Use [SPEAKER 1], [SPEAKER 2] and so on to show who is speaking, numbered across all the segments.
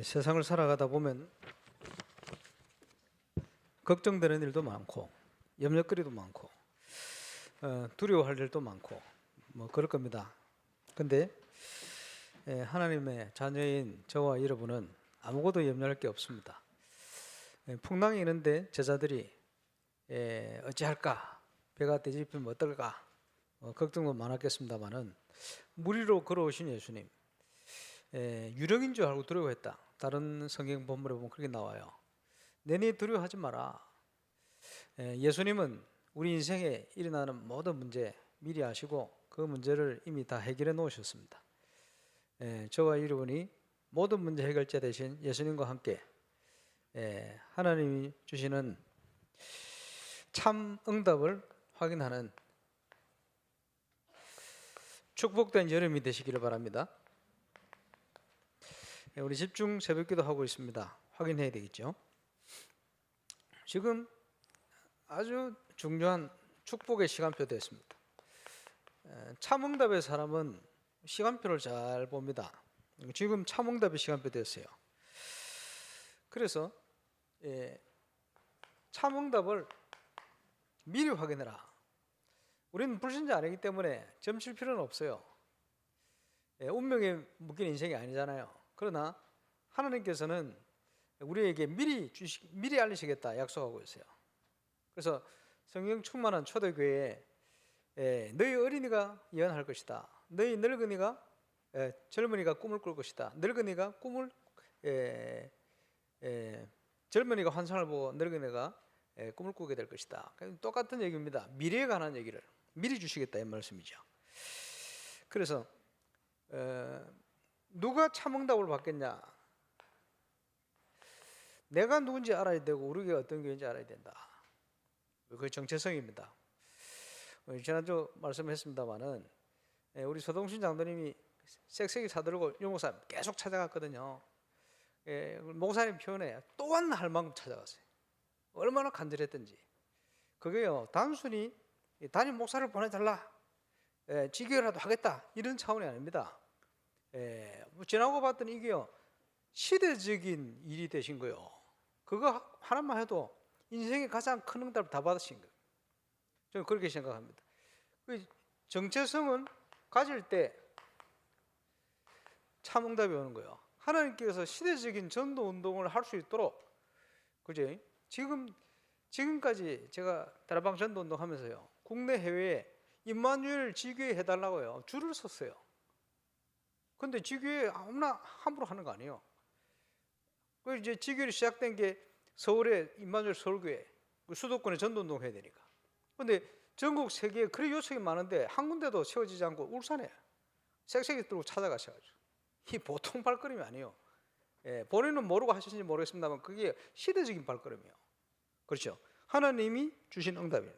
[SPEAKER 1] 세상을 살아가다 보면 걱정되는 일도 많고 염려거리도 많고 두려워할 일도 많고 뭐 그럴 겁니다. 근데 하나님의 자녀인 저와 여러분은 아무것도 염려할 게 없습니다. 풍랑이 있는데 제자들이 어찌할까, 배가 뒤집히면 어떨까 걱정도 많았겠습니다마는 물 위로 걸어오신 예수님, 유령인 줄 알고 두려워했다. 다른 성경 본문에 보면 그렇게 나와요. 내니 두려워하지 마라. 예수님은 우리 인생에 일어나는 모든 문제 미리 아시고 그 문제를 이미 다 해결해 놓으셨습니다. 저와 여러분이 모든 문제 해결자 되신 예수님과 함께 하나님이 주시는 참 응답을 확인하는 축복된 여름이 되시기를 바랍니다. 우리 집중 새벽기도 하고 있습니다. 확인해야 되겠죠. 지금 아주 중요한 축복의 시간표 됐습니다. 참응답의 사람은 시간표를 잘 봅니다. 지금 참응답의 시간표 됐어요. 그래서 참응답을 미리 확인해라. 우리는 불신자 아니기 때문에 점칠 필요는 없어요. 운명에 묶인 인생이 아니잖아요. 그러나 하나님께서는 우리에게 미리 알리시겠다 약속하고 있어요. 그래서 성령 충만한 초대교회에 너희 어린이가 예언할 것이다. 너희 늙은이가 젊은이가 꿈을 꿀 것이다. 늙은이가 젊은이가 환상을 보고 늙은이가 꿈을 꾸게 될 것이다. 똑같은 얘기입니다. 미래에 관한 얘기를 미리 주시겠다 이 말씀이죠. 그래서 누가 참응답을 받겠냐? 내가 누군지 알아야 되고 우리가 어떤 교회인지 알아야 된다. 그게 정체성입니다. 지난주 말씀했습니다마는 우리 서동신 장로님이 쌕쌕이 사들고 유 목사님 계속 찾아갔거든요. 목사님 표현에 또 한 할 만큼 찾아갔어요. 얼마나 간절했던지. 그게요 단순히 담임 목사를 보내달라, 지교라도 하겠다 이런 차원이 아닙니다. 지나고 봤더니 이게요 시대적인 일이 되신 거예요. 그거 하나만 해도 인생의 가장 큰 응답을 다 받으신 거예요. 저는 그렇게 생각합니다. 정체성은 가질 때 참 응답이 오는 거예요. 하나님께서 시대적인 전도 운동을 할 수 있도록, 그죠? 지금까지 제가 다락방 전도 운동하면서요 국내 해외에 임마누엘 지교회 해달라고요 줄을 섰어요. 근데 지교회 아무나 함부로 하는 거 아니에요. 그 이제 지교회 시작된 게 서울에 임마누엘 서울교회 수도권에 전도운동 해야 되니까. 근데 전국 세계에 그래 요청이 많은데 한 군데도 세워지지 않고 울산에 쌕쌕이 들고 찾아가셔가지고 이 보통 발걸음이 아니에요. 본인은 모르고 하셨는지 모르겠습니다만 그게 시대적인 발걸음이에요. 그렇죠? 하나님이 주신 응답이에요.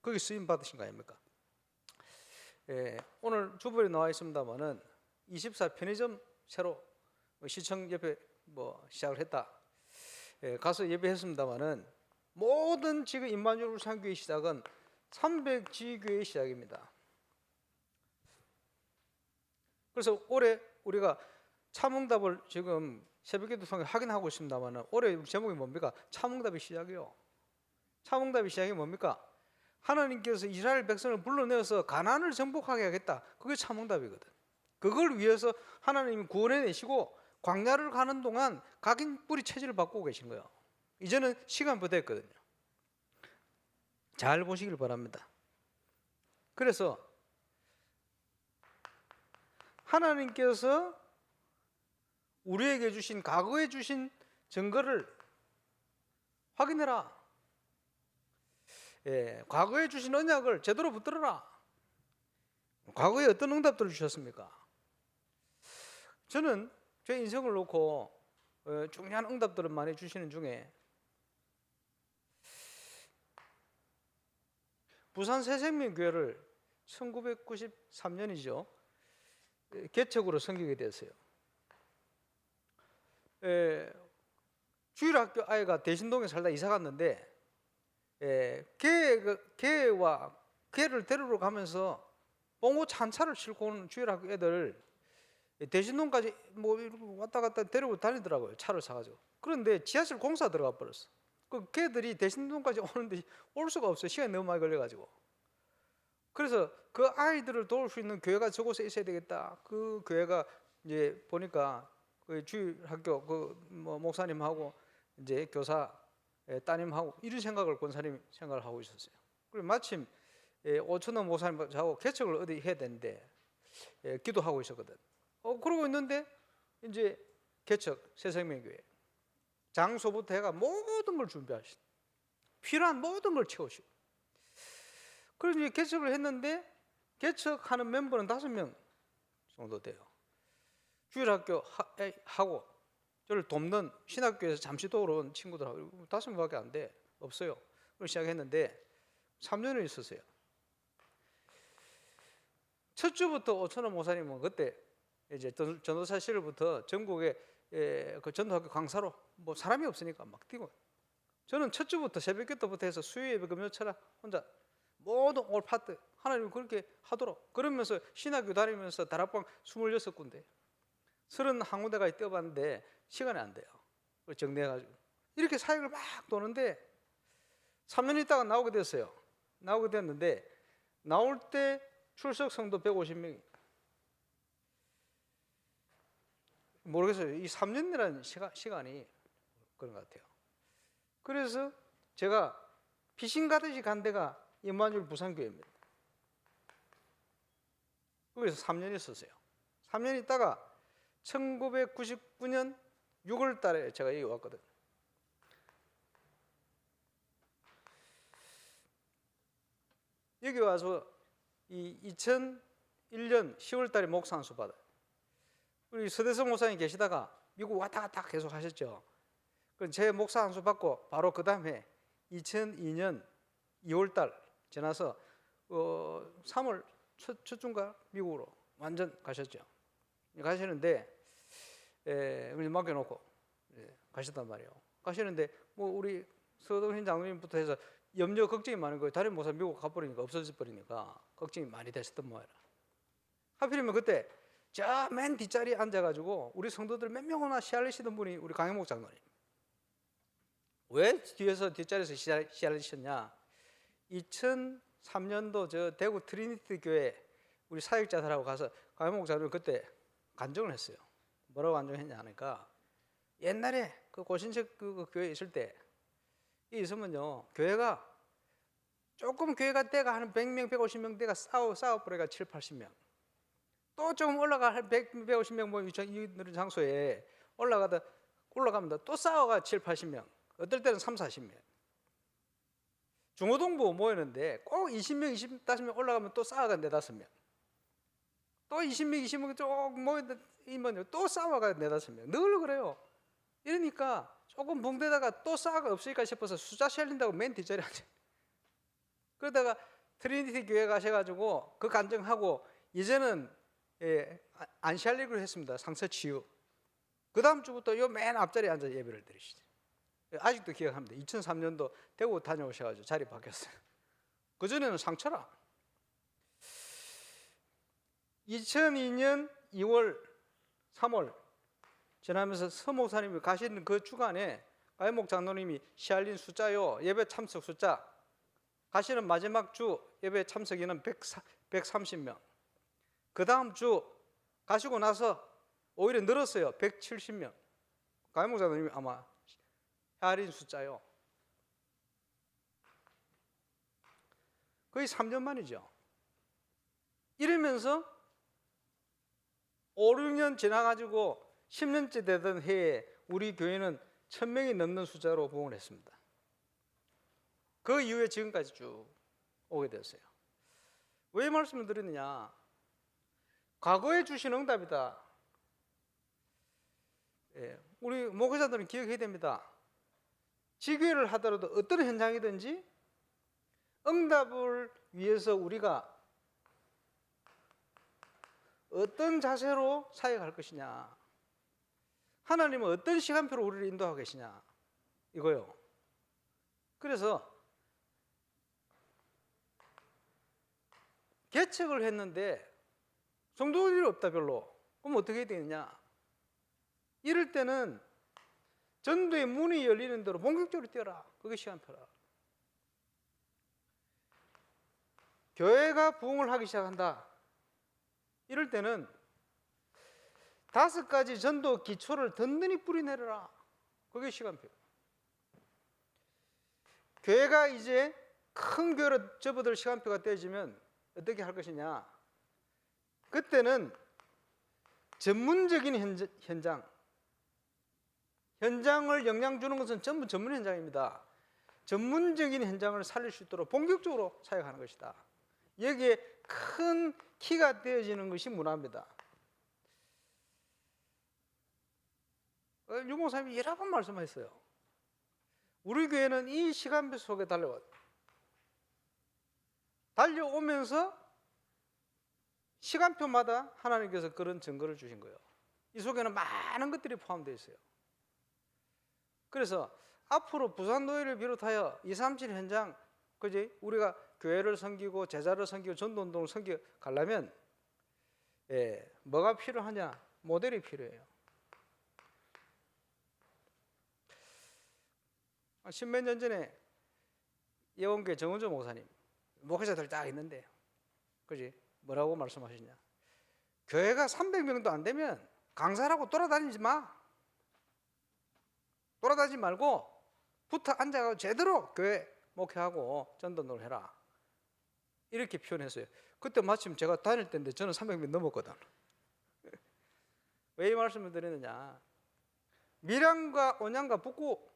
[SPEAKER 1] 거기 쓰임 받으신 거 아닙니까? 오늘 주보에 나와 있습니다만은 24 편의점 새로 시청 옆에 시작을 했다. 가서 예배했습니다만은 모든 지금 임마누엘 울산교회 시작은 300지교회 시작입니다. 그래서 올해 우리가 참응답을 지금 새벽기도 통해 확인하고 있습니다만은 올해 제목이 뭡니까? 참응답의 시작이요. 참응답의 시작이 뭡니까? 하나님께서 이스라엘 백성을 불러내어서 가나안을 정복하게 하겠다. 그게 참응답이거든. 그걸 위해서 하나님이 구원해내시고 광야를 가는 동안 각인 뿌리 체질을 바꾸고 계신 거예요. 이제는 시간표 됐거든요. 잘 보시길 바랍니다. 그래서 하나님께서 우리에게 주신 과거에 주신 증거를 확인해라. 과거에 주신 언약을 제대로 붙들어라. 과거에 어떤 응답들을 주셨습니까? 저는 제 인생을 놓고 중요한 응답들을 많이 주시는 중에 부산 새생명교회를 1993년이죠. 개척으로 섬기게 됐어요. 주일학교 아이가 대신동에 살다 이사 갔는데 걔를 데리러 가면서 봉고차 한 차를 싣고 오는 주일학교 애들 대신동까지 뭐 이렇게 왔다 갔다 데리고 다니더라고요. 차를 사가지고. 그런데 지하철 공사 들어가 버렸어. 그 걔들이 대신동까지 오는데 올 수가 없어요. 시간이 너무 많이 걸려가지고. 그래서 그 아이들을 도울 수 있는 교회가 저곳에 있어야 되겠다. 그 교회가 이제 보니까 그 주일학교 그 뭐 목사님하고 이제 교사 따님하고 이런 생각을 권사님이 생각을 하고 있었어요. 그리고 마침 오천원 목사님하고 개척을 어디 해야 되는데 기도하고 있었거든. 그러고 있는데 이제 개척 새생명교회 장소부터 해가 모든 걸 준비하시고 필요한 모든 걸 채우시고. 그래서 이제 개척을 했는데 개척하는 멤버는 5명 정도 돼요. 주일학교 하고 저를 돕는 신학교에서 잠시 도우러 온 친구들하고 5명밖에 안 돼. 없어요. 그걸 시작했는데 3년을 있었어요. 첫 주부터 오천원 목사님은 그때 이제 전도사 시절부터 전국에 그 전도학교 강사로 뭐 사람이 없으니까 막 뛰고, 저는 첫 주부터 새벽 기도부터 해서 수요 예배 금요 철학 혼자 모든 올 파트 하나님 그렇게 하도록, 그러면서 신학교 다니면서 다락방 26군데 31군데까지 뛰어봤는데 시간이 안 돼요. 정리해가지고 이렇게 사역을 막 도는데 3년 있다가 나오게 됐어요. 나오게 됐는데 나올 때 출석 성도 150명이. 모르겠어요. 이 3년이라는 시간이 그런 것 같아요. 그래서 제가 피신 가듯이 간 데가 임마누엘 부산교회입니다. 거기서 3년 있었어요. 3년 있다가 1999년 6월 달에 제가 여기 왔거든. 여기 와서 이 2001년 10월 달에 목사 안수 받아요. 우리 서대성 목사님 계시다가 미국 왔다 갔다 계속 하셨죠. 제 목사 안수 받고 바로 그 다음에 2002년 2월 달 지나서 3월 첫 주인가 미국으로 완전 가셨죠. 가시는데 맡겨놓고 가셨단 말이에요. 가시는데 뭐 우리 서동신 장로님부터 해서 염려 걱정이 많은 거예요. 다른 목사 미국 가버리니까 없어져 버리니까 걱정이 많이 되셨던 모양이라. 하필이면 그때 저 맨 뒷자리에 앉아가지고 우리 성도들 몇 명이나 씨알리시던 분이 우리 강영목 장로님. 왜 뒤에서 뒷자리에서 씨알리셨냐? 2003년도 저 대구 트리니티 교회 우리 사역자들하고 가서 강영목 장로님 그때 간증을 했어요. 뭐라고 간증했냐 하니까 옛날에 그 고신석 그 교회에 있을 때 이 있으면요, 교회가 조금 교회가 때가 한 100명, 150명 때가 싸워버려가 7, 80명. 또 조금 올라가 한 100, 150명 뭐 이런 장소에 올라가면 또 싸워가 7, 80명. 어떨 때는 3, 40명. 중호동부 모이는데 꼭 20명, 25명 올라가면 또 싸워가 4, 5명. 또 20명, 20명 조금 모이면 또 싸워가 4, 5명. 늘 그래요. 이러니까 조금 붕대다가 또 싸워가 없으니까 싶어서 숫자 셀린다고 맨 뒷자리에 앉아. 그러다가 트리니티 교회 가셔가지고 그 간증하고 이제는 안 샬리기로 했습니다. 상처 치유. 그 다음 주부터 요 맨 앞자리에 앉아 예배를 드리시죠. 아직도 기억합니다. 2003년도 대구 다녀오셔가지고 자리 바뀌었어요. 그전에는 상처라. 2002년 2월 3월 지나면서 서 목사님이 가시는 그 주간에 가연목 장로님이 시알린 숫자요, 예배 참석 숫자 가시는 마지막 주 예배 참석 인원 130명. 그 다음 주 가시고 나서 오히려 늘었어요. 170명. 가연목 장로님이 아마 시알린 숫자요. 거의 3년 만이죠. 이러면서 5, 6년 지나가지고 10년째 되던 해에 우리 교회는 1000명이 넘는 숫자로 부흥을 했습니다. 그 이후에 지금까지 쭉 오게 되었어요. 왜 말씀을 드리느냐? 과거에 주신 응답이다. 우리 목회자들은 기억해야 됩니다. 지교회를 하더라도 어떤 현장이든지 응답을 위해서 우리가 어떤 자세로 사역할 것이냐, 하나님은 어떤 시간표로 우리를 인도하고 계시냐, 이거요. 그래서 개척을 했는데 성도들이 없다 별로. 그럼 어떻게 해야 되느냐? 이럴 때는 전도의 문이 열리는 대로 본격적으로 뛰어라. 그게 시간표라. 교회가 부흥을 하기 시작한다. 이럴 때는 5가지 전도 기초를 든든히 뿌리내려라. 그게 시간표. 교회가 이제 큰 교회로 접어들 시간표가 떼지면 어떻게 할 것이냐? 그때는 전문적인 현장을 영향 주는 것은 전부 전문 현장입니다. 전문적인 현장을 살릴 수 있도록 본격적으로 사역하는 것이다. 여기에 큰 키가 되어지는 것이 문화입니다. 유 목사님이 여러 번 말씀하셨어요. 우리 교회는 이 시간표 속에 달려오면서 시간표마다 하나님께서 그런 증거를 주신 거예요. 이 속에는 많은 것들이 포함되어 있어요. 그래서 앞으로 부산노예를 비롯하여 237 현장, 그지? 우리가 교회를 섬기고 제자를 섬기고 전도운동을 섬겨 가려면 뭐가 필요하냐? 모델이 필요해요. 십몇 년 전에 예원교회 정은조 목사님 목회자들 딱 있는데, 그지? 뭐라고 말씀하시냐? 교회가 300명도 안 되면 강사라고 돌아다니지 마. 돌아다니지 말고 붙어 앉아서 제대로 교회 목회하고 전도운동을 해라. 이렇게 표현했어요. 그때 마침 제가 다닐 때인데 저는 300명 넘었거든. 왜 이 말씀을 드리느냐? 밀양과 온양과 북구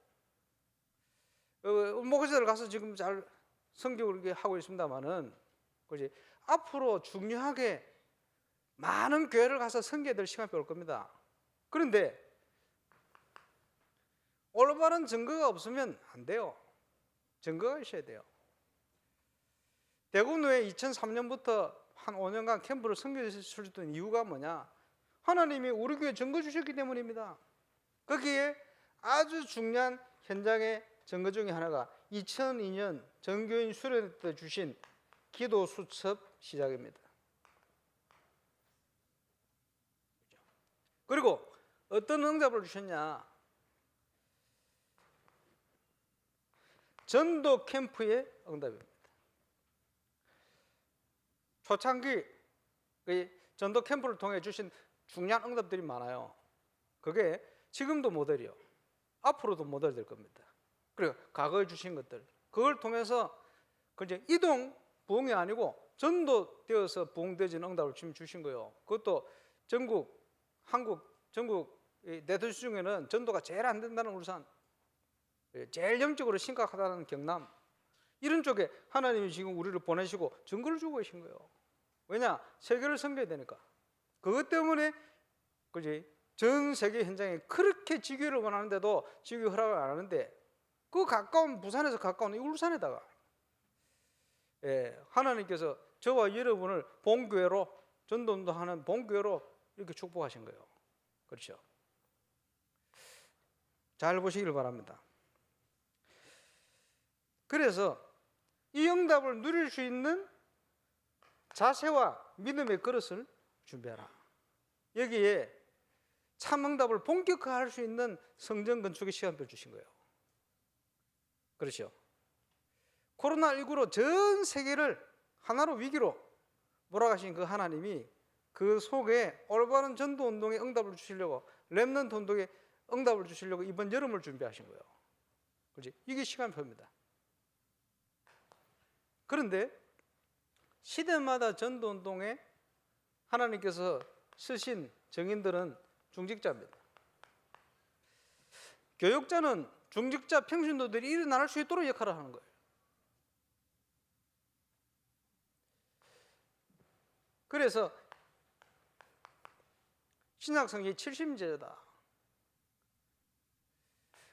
[SPEAKER 1] 목회자들 가서 지금 잘 성교를 하고 있습니다만은, 그지? 앞으로 중요하게 많은 교회를 가서 섬겨야 될 시간이 올 겁니다. 그런데 올바른 증거가 없으면 안 돼요. 증거가 있어야 돼요. 대구노회 2003년부터 한 5년간 캠프를 섬겨줄 수 있던 이유가 뭐냐? 하나님이 우리 교회에 증거 주셨기 때문입니다. 거기에 아주 중요한 현장의 증거 중에 하나가 2002년 전교인 수련회 때 주신 기도 수첩 시작입니다. 그리고 어떤 응답을 주셨냐? 전도 캠프의 응답입니다. 초창기 전도 캠프를 통해 주신 중요한 응답들이 많아요. 그게 지금도 모델이요. 앞으로도 모델이 될 겁니다. 그리고 과거에 주신 것들, 그걸 통해서 이제 이동 부흥이 아니고 전도되어서 부흥되어지는 응답을 지금 주신 거예요. 그것도 전국 대도시 중에는 전도가 제일 안 된다는 울산, 제일 영적으로 심각하다는 경남, 이런 쪽에 하나님이 지금 우리를 보내시고 증거를 주고 계신 거예요. 왜냐? 세계를 섬겨야 되니까. 그것 때문에 그지? 전 세계 현장에 그렇게 지교를 원하는데도 지교 허락을 안 하는데, 그 가까운 부산에서 가까운 이 울산에다가 하나님께서 저와 여러분을 본교회로, 전도운동하는 본교회로 이렇게 축복하신 거예요. 그렇죠? 잘 보시길 바랍니다. 그래서 이 응답을 누릴 수 있는 자세와 믿음의 그릇을 준비하라. 여기에 참 응답을 본격화할 수 있는 성전 건축의 시간표를 주신 거예요. 그렇죠? 코로나19로 전 세계를 하나로 위기로 몰아가신 그 하나님이 그 속에 올바른 전도운동에 응답을 주시려고, 렘넌트 운동에 응답을 주시려고 이번 여름을 준비하신 거예요. 그렇지? 이게 시간표입니다. 그런데 시대마다 전도운동에 하나님께서 쓰신 정인들은 중직자입니다. 교육자는 중직자 평신도들이 일어날 수 있도록 역할을 하는 거예요. 그래서 신약 성경이 70인제다.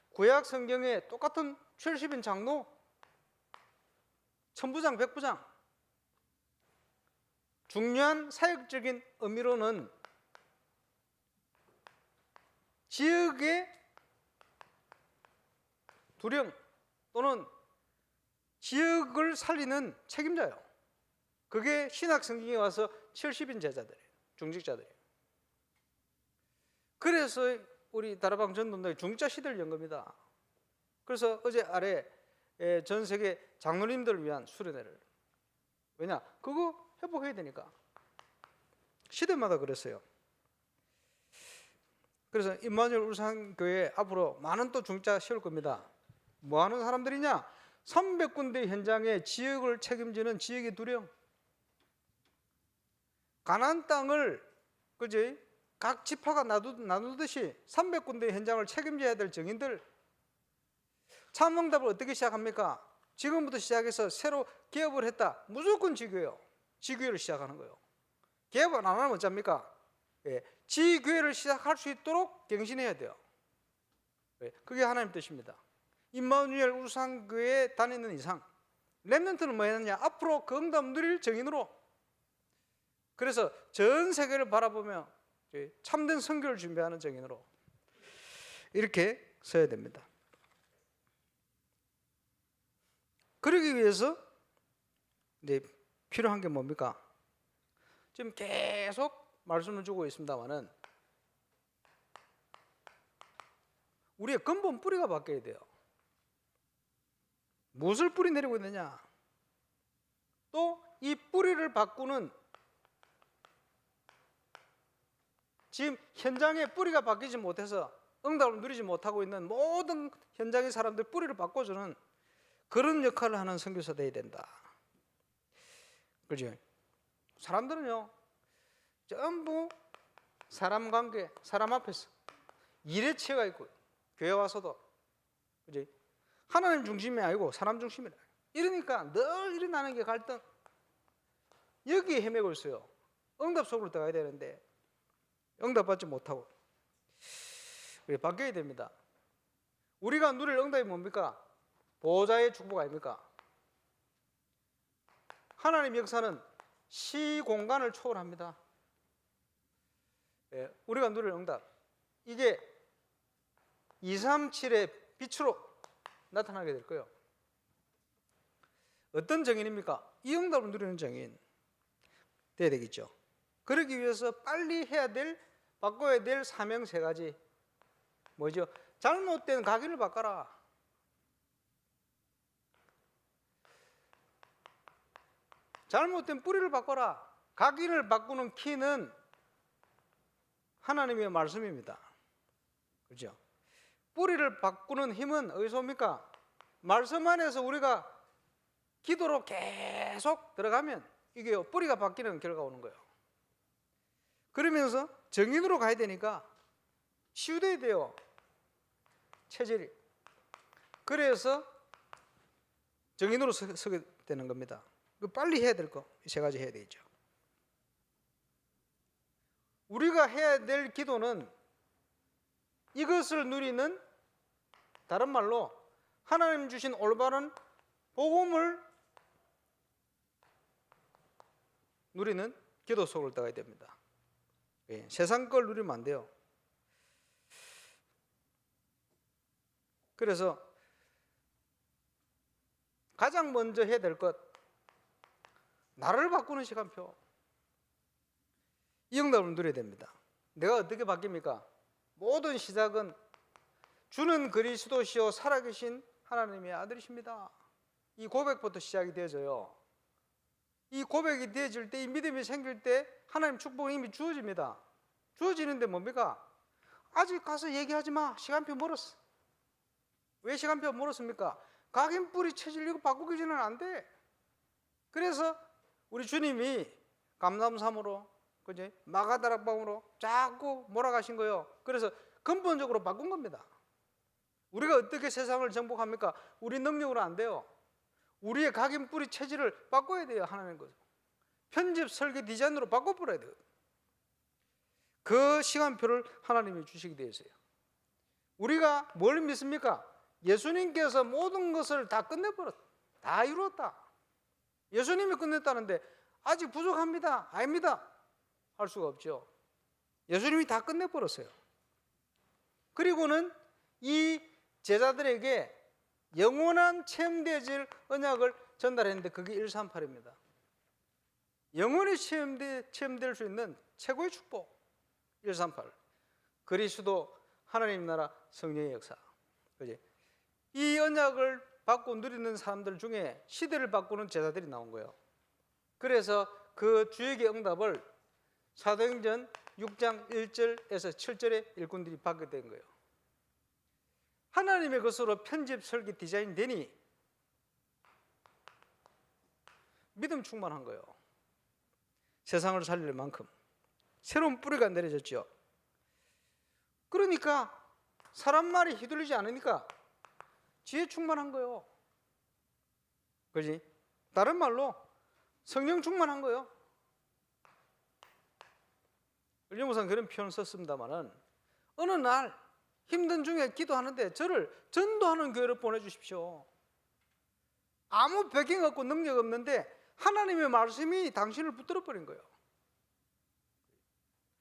[SPEAKER 1] 구약 성경에 똑같은 70인 장로, 천부장, 백부장, 중요한 사역적인 의미로는 지역의 두령 또는 지역을 살리는 책임자예요. 그게 신약 성경에 와서 70인 제자들이에요. 중직자들이에요. 그래서 우리 다락방 전도단이 중자 시대를 연 겁니다. 그래서 어제 아래 전 세계 장로님들을 위한 수련회를, 왜냐? 그거 회복해야 되니까. 시대마다 그랬어요. 그래서 임마누엘 울산교회 앞으로 많은 또 중자 세울 겁니다. 뭐 하는 사람들이냐? 300군데 현장에 지역을 책임지는 지역의 두령. 가나안 땅을 그지? 각 지파가 나누듯이 300군데 현장을 책임져야 될 정인들. 참응답을 어떻게 시작합니까? 지금부터 시작해서 새로 개업을 했다. 무조건 지교예요. 지교회를 시작하는 거예요. 개업 안 하면 어쩝니까? 지교회를 시작할 수 있도록 갱신해야 돼요. 그게 하나님 뜻입니다. 임마누엘 울산교회에 다니는 이상 렘넌트는 뭐 했느냐? 앞으로 그 응답 누릴 정인으로. 그래서 전 세계를 바라보며 참된 선교를 준비하는 정인으로 이렇게 서야 됩니다. 그러기 위해서 이제 필요한 게 뭡니까? 지금 계속 말씀을 주고 있습니다만은 우리의 근본 뿌리가 바뀌어야 돼요. 무엇을 뿌리 내리고 있느냐? 또 이 뿌리를 바꾸는, 지금 현장에 뿌리가 바뀌지 못해서 응답을 누리지 못하고 있는 모든 현장의 사람들 뿌리를 바꿔주는 그런 역할을 하는 선교사 되어야 된다. 그죠? 사람들은요 전부 사람 관계, 사람 앞에서 일에 치여가 있고, 교회 와서도 그죠? 하나님 중심이 아니고 사람 중심이라. 이러니까 늘 일어나는 게 갈등. 여기에 헤매고 있어요. 응답 속으로 들어가야 되는데 응답 받지 못하고. 우리 바뀌어야 됩니다. 우리가 누릴 응답이 뭡니까? 보호자의 축복 아닙니까? 하나님의 역사는 시공간을 초월합니다. 우리가 누릴 응답, 이게 237의 빛으로 나타나게 될 거예요. 어떤 정인입니까? 이 응답을 누리는 정인 돼야 되겠죠. 그러기 위해서 빨리 해야 될, 바꿔야 될 사명 세 가지. 뭐죠? 잘못된 각인을 바꿔라. 잘못된 뿌리를 바꿔라. 각인을 바꾸는 키는 하나님의 말씀입니다. 그렇죠? 뿌리를 바꾸는 힘은 어디서 옵니까? 말씀 안에서 우리가 기도로 계속 들어가면 이게 뿌리가 바뀌는 결과가 오는 거예요. 그러면서 정인으로 가야 되니까 치유돼야 돼요. 체질이. 그래서 정인으로 서게 되는 겁니다. 빨리 해야 될 거 세 가지 해야 되죠. 우리가 해야 될 기도는 이것을 누리는, 다른 말로 하나님 주신 올바른 복음을 누리는 기도 속으로 들어가야 됩니다. 세상 걸 누리면 안 돼요. 그래서 가장 먼저 해야 될 것, 나를 바꾸는 시간표. 이 응답을 누려야 됩니다. 내가 어떻게 바뀝니까? 모든 시작은 주는 그리스도시요 살아계신 하나님의 아들이십니다. 이 고백부터 시작이 되어져요. 이 고백이 되어질 때, 이 믿음이 생길 때 하나님 축복이 이미 주어집니다. 주어지는데 뭡니까? 아직 가서 얘기하지 마. 시간표 멀었어. 왜 시간표 멀었습니까? 각인 뿌리 체질 이거 바꾸기 전에는 안 돼. 그래서 우리 주님이 감람삼으로, 그지? 마가다락방으로 자꾸 몰아가신 거예요. 그래서 근본적으로 바꾼 겁니다. 우리가 어떻게 세상을 정복합니까? 우리 능력으로 안 돼요. 우리의 각인 뿌리 체질을 바꿔야 돼요. 하나님 거죠. 편집, 설계, 디자인으로 바꿔버려야 돼요. 그 시간표를 하나님이 주시게 되어 있어요. 우리가 뭘 믿습니까? 예수님께서 모든 것을 다 끝내버렸다. 다 이루었다. 예수님이 끝냈다는데 아직 부족합니다. 아닙니다. 할 수가 없죠. 예수님이 다 끝내버렸어요. 그리고는 이 제자들에게 영원한 체험되어질 언약을 전달했는데 그게 138입니다. 영원히 체험될 수 있는 최고의 축복 138. 그리스도 하나님 나라 성령의 역사. 그지? 이 언약을 받고 누리는 사람들 중에 시대를 바꾸는 제자들이 나온 거예요. 그래서 그 주역의 응답을 사도행전 6장 1절에서 7절의 일꾼들이 받게 된 거예요. 하나님의 것으로 편집, 설계, 디자인 되니 믿음 충만한 거예요. 세상을 살릴 만큼 새로운 뿌리가 내려졌죠. 그러니까 사람 말이 휘둘리지 않으니까 지혜 충만한 거예요. 그지? 다른 말로 성령 충만한 거예요. 윤무사는 그런 표현을 썼습니다만은 어느 날 힘든 중에 기도하는데 저를 전도하는 교회를 보내주십시오. 아무 배경 없고 능력 없는데 하나님의 말씀이 당신을 붙들어 버린 거예요.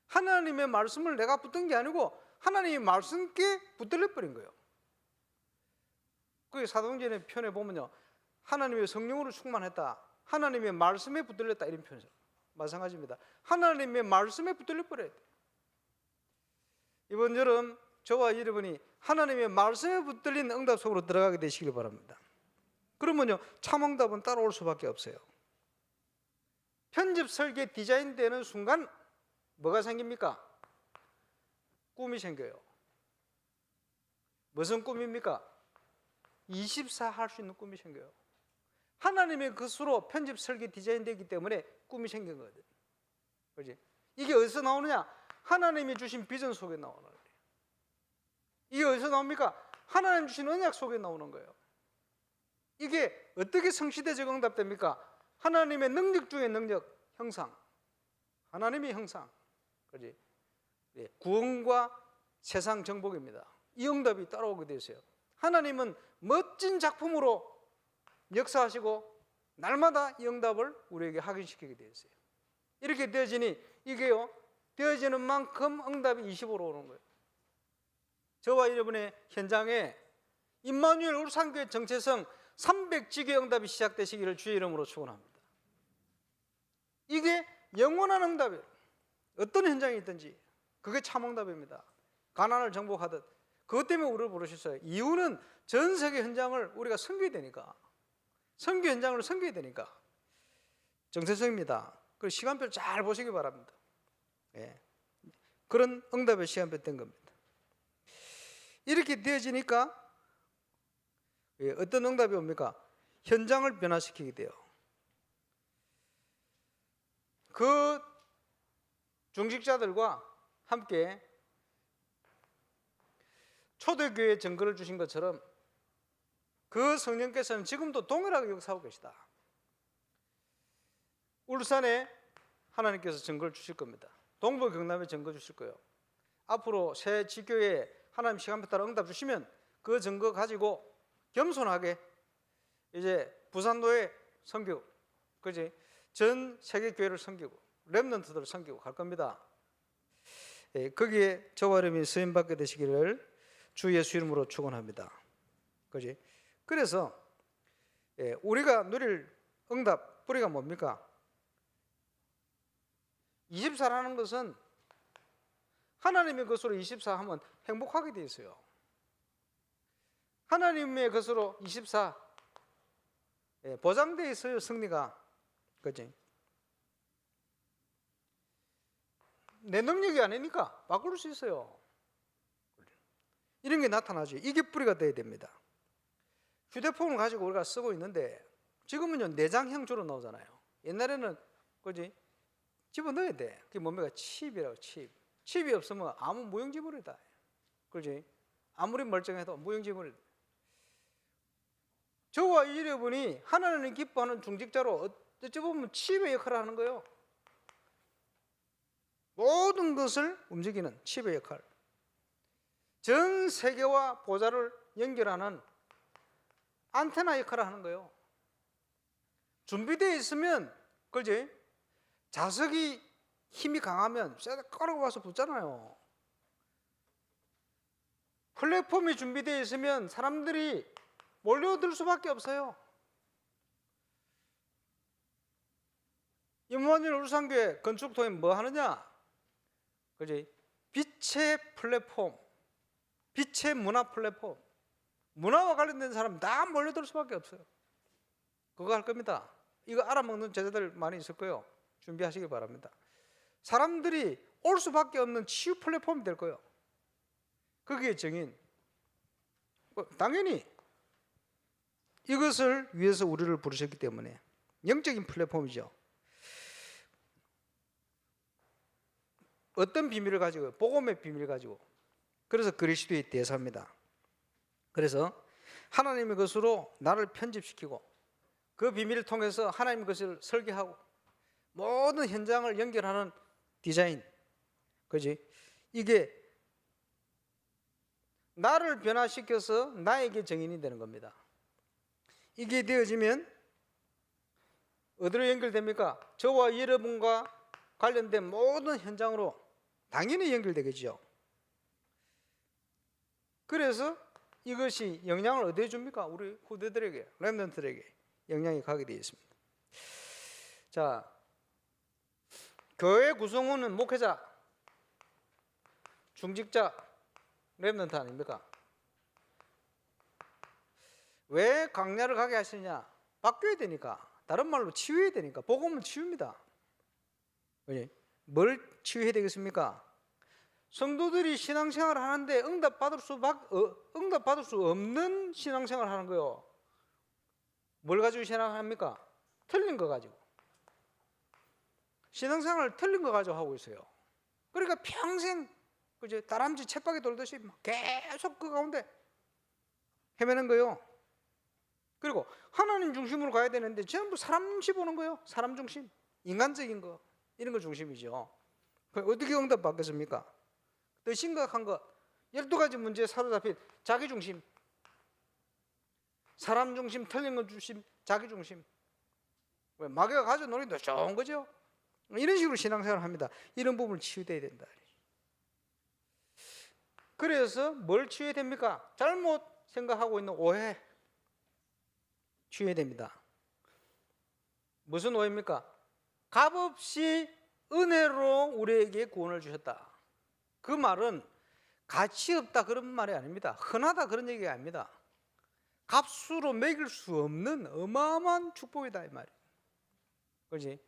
[SPEAKER 1] 하나님의 말씀을 내가 붙든 게 아니고 하나님의 말씀께 붙들려 버린 거예요. 그 사도행전의 표현에 보면요, 하나님의 성령으로 충만했다, 하나님의 말씀에 붙들렸다, 이런 표현이죠. 마찬가지입니다. 하나님의 말씀에 붙들려 버려야 돼요. 이번 여름 저와 여러분이 하나님의 말씀에 붙들린 응답 속으로 들어가게 되시길 바랍니다. 그러면요, 참응답은 따라올 수밖에 없어요. 편집, 설계, 디자인 되는 순간 뭐가 생깁니까? 꿈이 생겨요. 무슨 꿈입니까? 24 할 수 있는 꿈이 생겨요. 하나님의 것으로 편집, 설계, 디자인 되기 때문에 꿈이 생긴 거거든. 그렇지? 이게 어디서 나오느냐? 하나님이 주신 비전 속에 나오는 거예요. 이게 어디서 나옵니까? 하나님 주신 언약 속에 나오는 거예요. 이게 어떻게 성시대적 응답됩니까? 하나님의 능력 중에 능력, 형상. 하나님의 형상. 그렇지? 네, 구원과 세상 정복입니다. 이 응답이 따라오게 되어 있어요. 하나님은 멋진 작품으로 역사하시고 날마다 이 응답을 우리에게 확인시키게 되어 있어요. 이렇게 되어지니 이게요, 되어지는 만큼 응답이 25로 오는 거예요. 저와 여러분의 현장에 임마누엘 울산교회 정체성 300지교 응답이 시작되시기를 주의 이름으로 축원합니다. 이게 영원한 응답이에요. 어떤 현장이 있든지 그게 참 응답입니다. 가난을 정복하듯 그것 때문에 우리를 부르셨어요. 이유는 전 세계 현장을 우리가 섬겨야 되니까, 선교 현장을 섬겨야 되니까 정체성입니다. 그 시간표를 잘 보시기 바랍니다. 예. 그런 응답의 시간표 된 겁니다. 이렇게 되어지니까 어떤 응답이 옵니까? 현장을 변화시키게 돼요. 그 중직자들과 함께 초대교회에 증거를 주신 것처럼 그 성령께서는 지금도 동일하게 역사하고 계시다. 울산에 하나님께서 증거를 주실 겁니다. 동부 경남에 증거 주실 거예요. 앞으로 새 지교회에 하나님 시간표 따라 응답 주시면 그 증거 가지고 겸손하게 이제 부산도에 섬기고, 그지? 전 세계 교회를 섬기고 렘넌트들을 섬기고 갈 겁니다. 예, 거기에 저와 여러분이 쓰임 받게 되시기를 주 예수 이름으로 축원합니다. 그지? 그래서 우리가 누릴 응답 뿌리가 뭡니까? 24라는 것은 하나님의 것으로 24 하면 행복하게 되어 있어요. 하나님의 것으로 24 보장되어 있어요, 승리가. 그치? 내 능력이 아니니까 바꿀 수 있어요. 이런 게 나타나죠. 이게 뿌리가 되어야 됩니다. 휴대폰을 가지고 우리가 쓰고 있는데 지금은요, 내장형 주로 나오잖아요. 옛날에는 그지? 집어넣어야 돼. 그게 뭡니까? 칩이라고, 칩. 칩이 없으면 아무 무용지물이다. 그지? 아무리 멀쩡해도 무용지물이다. 저와 여러분이 하나님을 기뻐하는 중직자로 어찌 보면 칩의 역할을 하는 거예요. 모든 것을 움직이는 칩의 역할. 전 세계와 보좌를 연결하는 안테나 역할을 하는 거예요. 준비되어 있으면, 그렇지? 자석이 힘이 강하면 쇠가 끌고 와서 붙잖아요. 플랫폼이 준비되어 있으면 사람들이 몰려들 수밖에 없어요. 임마누엘 울산교회 건축 도입 뭐 하느냐? 그지? 빛의 플랫폼, 빛의 문화 플랫폼, 문화와 관련된 사람 다 몰려들 수밖에 없어요. 그거 할 겁니다. 이거 알아먹는 제자들 많이 있을 거예요. 준비하시기 바랍니다. 사람들이 올 수밖에 없는 치유 플랫폼이 될 거예요. 거기에 정인. 당연히 이것을 위해서 우리를 부르셨기 때문에 영적인 플랫폼이죠. 어떤 비밀을 가지고, 복음의 비밀을 가지고, 그래서 그리스도의 대사입니다. 그래서 하나님의 것으로 나를 편집시키고 그 비밀을 통해서 하나님의 것을 설계하고 모든 현장을 연결하는 디자인, 그지? 이게 나를 변화시켜서 나에게 정인이 되는 겁니다. 이게 되어지면 어디로 연결됩니까? 저와 여러분과 관련된 모든 현장으로 당연히 연결되겠죠. 그래서 이것이 영향을 어디에 줍니까? 우리 후대들에게, 렘넌트들에게 영향이 가게 되어 있습니다. 자, 교회 구성원은 목회자, 중직자, 렘넌트 아닙니까? 왜 강야를 가게 하시냐? 바뀌어야 되니까. 다른 말로 치유해야 되니까. 복음은 치유입니다. 뭘 치유해야 되겠습니까? 성도들이 신앙생활을 하는데 응답받을 수 없는 신앙생활을 하는 거예요. 뭘 가지고 신앙합니까? 틀린 거 가지고. 신앙생활을 틀린 거 가지고 하고 있어요. 그러니까 평생 그죠? 다람쥐 쳇바퀴 돌듯이 계속 그 가운데 헤매는 거예요. 그리고 하나님 중심으로 가야 되는데 전부 사람 중심 보는 거예요. 사람 중심, 인간적인 거, 이런 거 중심이죠. 어떻게 응답 받겠습니까? 더 심각한 것, 12가지 문제에 사로잡힌 자기 중심, 사람 중심, 틀린 것 중심, 자기 중심. 마귀가 가져 노리도 좋은 거죠. 이런 식으로 신앙생활을 합니다. 이런 부분을 치유돼야 된다. 그래서 뭘 치유해야 됩니까? 잘못 생각하고 있는 오해 치유해야 됩니다. 무슨 오해입니까? 값없이 은혜로 우리에게 구원을 주셨다. 그 말은 가치 없다 그런 말이 아닙니다. 흔하다 그런 얘기가 아닙니다. 값으로 매길 수 없는 어마어마한 축복이다 이 말이에요. 그렇지?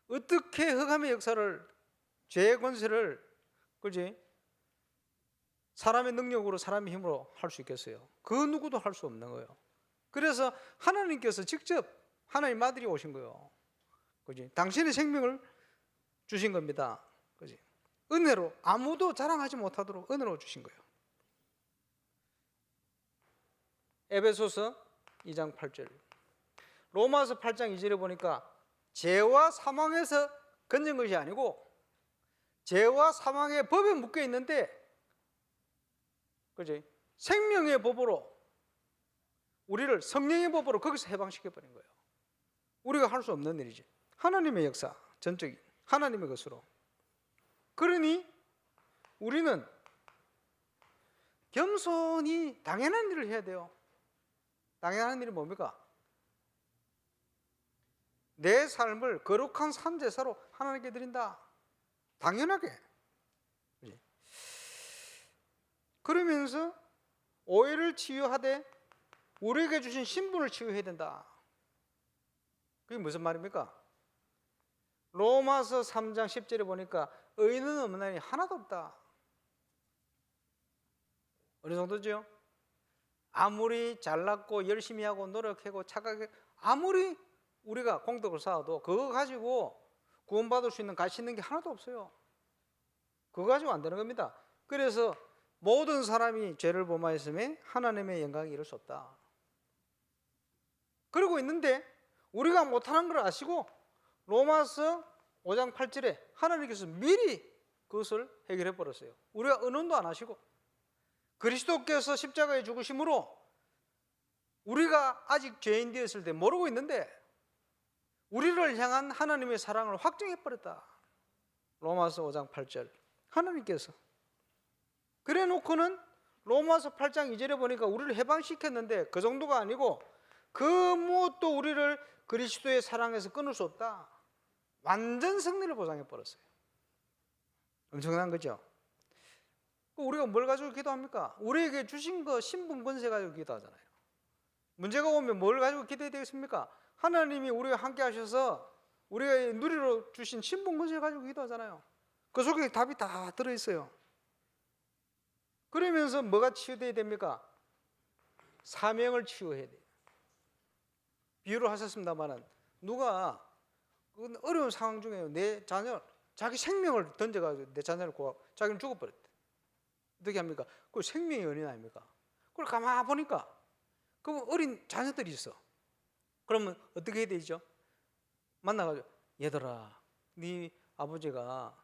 [SPEAKER 1] 어떻게 흑암의 역사를, 죄의 권세를, 그렇지? 사람의 능력으로, 사람의 힘으로 할 수 있겠어요? 그 누구도 할 수 없는 거예요. 그래서 하나님께서 직접 하나님 아들이 오신 거예요. 그렇지? 당신의 생명을 주신 겁니다. 그렇지? 은혜로, 아무도 자랑하지 못하도록 은혜로 주신 거예요. 에베소서 2장 8절, 로마서 8장 2절에 보니까 죄와 사망에서 건진 것이 아니고 죄와 사망의 법에 묶여 있는데, 그렇지? 생명의 법으로, 우리를 성령의 법으로 거기서 해방시켜 버린 거예요. 우리가 할 수 없는 일이지. 하나님의 역사, 전적인 하나님의 것으로. 그러니 우리는 겸손히 당연한 일을 해야 돼요. 당연한 일이 뭡니까? 내 삶을 거룩한 산제사로 하나님께 드린다. 당연하게. 그러면서 오해를 치유하되 우리에게 주신 신분을 치유해야 된다. 그게 무슨 말입니까? 로마서 3장 10절에 보니까 의인은 없나니 하나도 없다. 어느 정도죠? 아무리 잘났고 열심히 하고 노력하고 착하게, 아무리 우리가 공덕을 쌓아도 그거 가지고 구원받을 수 있는 가치 있는 게 하나도 없어요. 그거 가지고 안 되는 겁니다. 그래서 모든 사람이 죄를 범하였음에 하나님의 영광이 이룰 수 없다. 그러고 있는데 우리가 못하는 걸 아시고 로마서 5장 8절에 하나님께서 미리 그것을 해결해 버렸어요. 우리가 의논도 안 하시고 그리스도께서 십자가에 죽으심으로 우리가 아직 죄인 되었을 때 모르고 있는데 우리를 향한 하나님의 사랑을 확증해 버렸다. 로마서 5장 8절. 하나님께서 그래 놓고는 로마서 8장 2절에 보니까 우리를 해방시켰는데 그 정도가 아니고 그 무엇도 우리를 그리스도의 사랑에서 끊을 수 없다. 완전 승리를 보장해 버렸어요. 엄청난 거죠. 우리가 뭘 가지고 기도합니까? 우리에게 주신 거 신분 권세 가지고 기도하잖아요. 문제가 오면 뭘 가지고 기도해야 되겠습니까? 하나님이 우리와 함께 하셔서 우리가 누리로 주신 신분 권세 가지고 기도하잖아요. 그 속에 답이 다 들어있어요. 그러면서 뭐가 치유돼야 됩니까? 사명을 치유해야 돼요. 비유를 하셨습니다만은 누가 어려운 상황 중에 내 자녀, 자기 생명을 던져가지고 내 자녀를 구하고 자기는 죽어버렸대. 어떻게 합니까? 그 생명의 연인 아닙니까? 그걸 가만히 보니까 그 어린 자녀들이 있어. 그러면 어떻게 해야 되죠? 만나가지고 얘들아, 네 아버지가